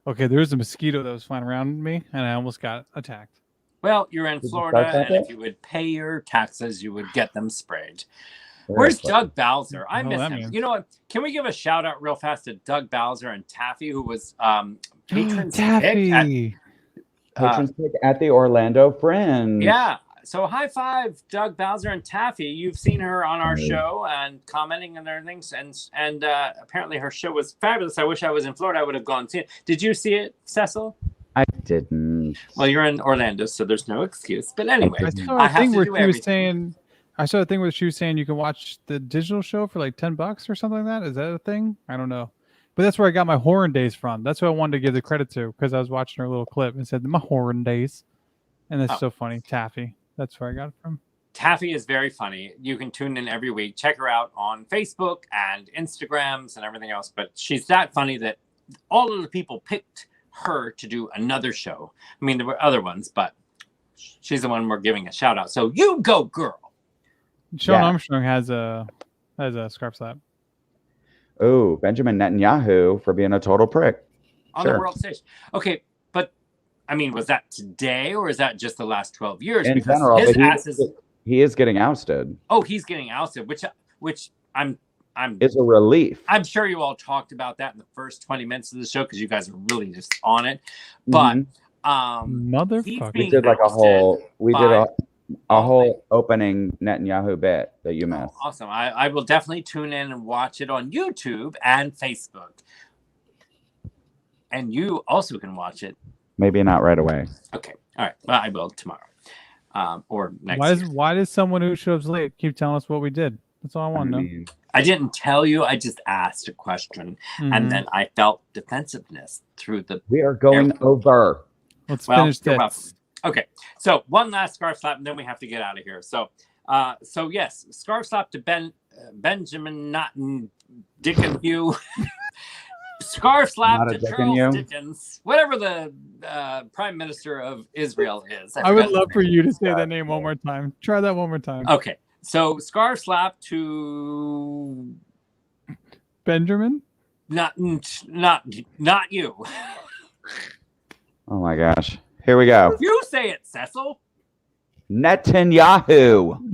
Okay, there was a mosquito that was flying around me, and I almost got attacked. Well, you're in Florida, and if you would pay your taxes, you would get them sprayed. Where's Doug Bowser? I miss him. Means. You know what? Can we give a shout out real fast to Doug Bowser and Taffy, who was patrons pick at the Orlando Fringe. Yeah. So high five, Doug Bowser and Taffy. You've seen her on our show and commenting on their things, and apparently her show was fabulous. I wish I was in Florida. I would have gone and seen it. Did you see it, Cecil? I didn't. Well, you're in Orlando, so there's no excuse. But anyway, I saw a thing where she was saying you can watch the digital show for like $10 or something like that. Is that a thing? I don't know. But that's where I got my Horn Days from. That's what I wanted to give the credit to because I was watching her little clip and said my Horn Days, and that's so funny. Taffy. That's where I got it from. Taffy is very funny. You can tune in every week. Check her out on Facebook and Instagrams and everything else. But she's that funny that all of the people picked her to do another show. I mean, there were other ones, but she's the one we're giving a shout out. So you go, girl. Sean Armstrong has a scarf slap. Oh, Benjamin Netanyahu for being a total prick on the world stage. Okay, but I mean, was that today or is that just the last 12 years? In because general, his he is getting ousted. Oh, he's getting ousted, which I'm it's a relief. I'm sure you all talked about that in the first 20 minutes of the show because you guys are really just on it. But motherfucker, we did like a whole whole opening Netanyahu bit that you missed. Oh, awesome. I will definitely tune in and watch it on YouTube and Facebook. And you also can watch it. Maybe not right away. Okay. All right. Well, I will tomorrow or next year. Why does someone who shows late keep telling us what we did? That's all I want to know. I didn't tell you. I just asked a question. And then I felt defensiveness through the... We are going over. Let's finish this. Okay. So one last scarf slap, and then we have to get out of here. So yes, scarf slap to Benjamin Naughton Dickenhue. Scarf slap to Charles Dickens, whatever the Prime Minister of Israel is. I would love for you to say that name one more time. Try that one more time. Okay. So scarf slap to Benjamin? Not you. Oh my gosh. Here we go. You say it, Cecil. Netanyahu.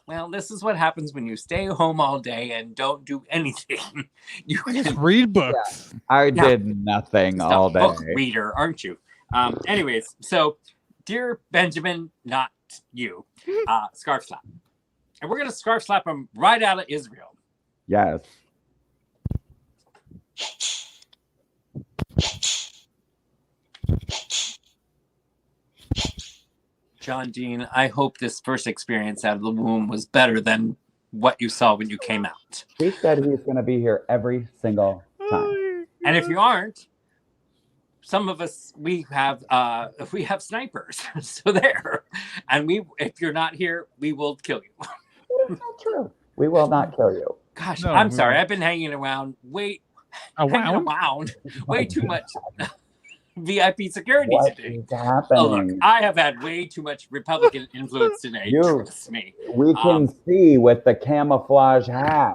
Well, this is what happens when you stay home all day and don't do anything. You can read books. Yeah, I did nothing all day. Book reader, aren't you? Anyways, so dear Benjamin, not you, scarf slap, and we're gonna scarf slap him right out of Israel. Yes. John Dean, I hope this first experience out of the womb was better than what you saw when you came out. He said he's going to be here every single time. And if you aren't, some of us we have snipers. So there. And if you're not here, we will kill you. It's not true. We will not kill you. Gosh, No, I'm we sorry. won't. I've been hanging around way Around? too much VIP security What today. is Oh, look, happening? I have had way too much Republican influence today. You- Trust me. We can see with the camouflage hat.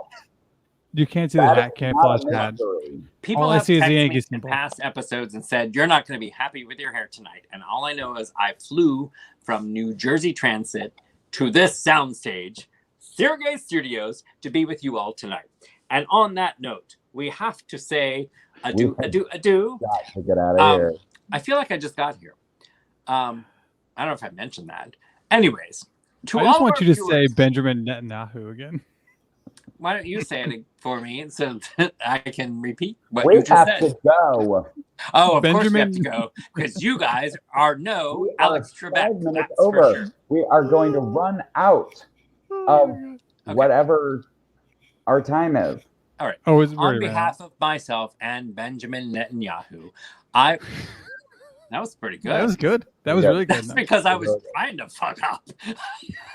You can't see the That hat is camouflage not a hat. mystery. People All I have see is the texted me Yankee in symbol. past episodes and said, you're not going to be happy with your hair tonight. And all I know is I flew from New Jersey Transit to this soundstage, Sureg'ay Studios, to be with you all tonight. And on that note, we have to say adieu, adieu, adieu. Got to get out of here. I feel like I just got here. I don't know if I mentioned that. Anyways, to I just all want our you to say viewers- Benjamin Netanyahu again. Why don't you say it for me so that I can repeat what We you just have said? to go. Oh, of course we have Benjamin- to go because you guys are no We are Alex 5 Trebek. minutes That's for over. sure. We are going to run out of whatever our time is. Oh, it's On very behalf of myself and Benjamin Netanyahu, that was pretty good. That was good. That was Yeah. really good. That's because I was trying to fuck up.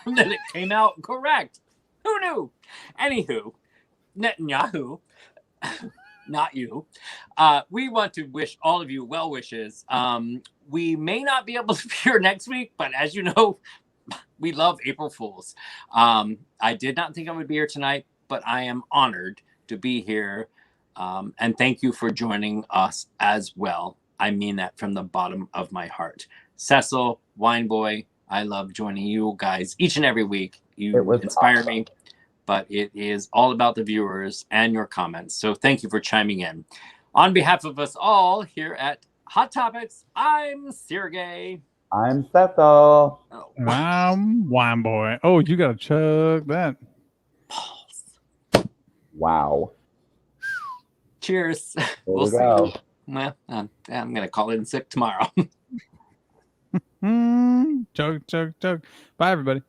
And then it came out correct. Who knew? Anywho, Netanyahu, not you. We want to wish all of you well wishes. We may not be able to be here next week, but as you know, we love April Fools. I did not think I would be here tonight, but I am honored to be here. And thank you for joining us as well. I mean that from the bottom of my heart. Cecil, Wineboy, I love joining you guys each and every week. You It was inspire awesome. me, but it is all about the viewers and your comments. So thank you for chiming in. On behalf of us all here at Hot Topics, I'm Sureg'ay. I'm Cecil. Oh, Wine boy. Oh, you gotta chug that. Wow. cheers. There We'll we see. go. Well, I'm going to call in sick tomorrow. Chug, chug, chug. Bye, everybody.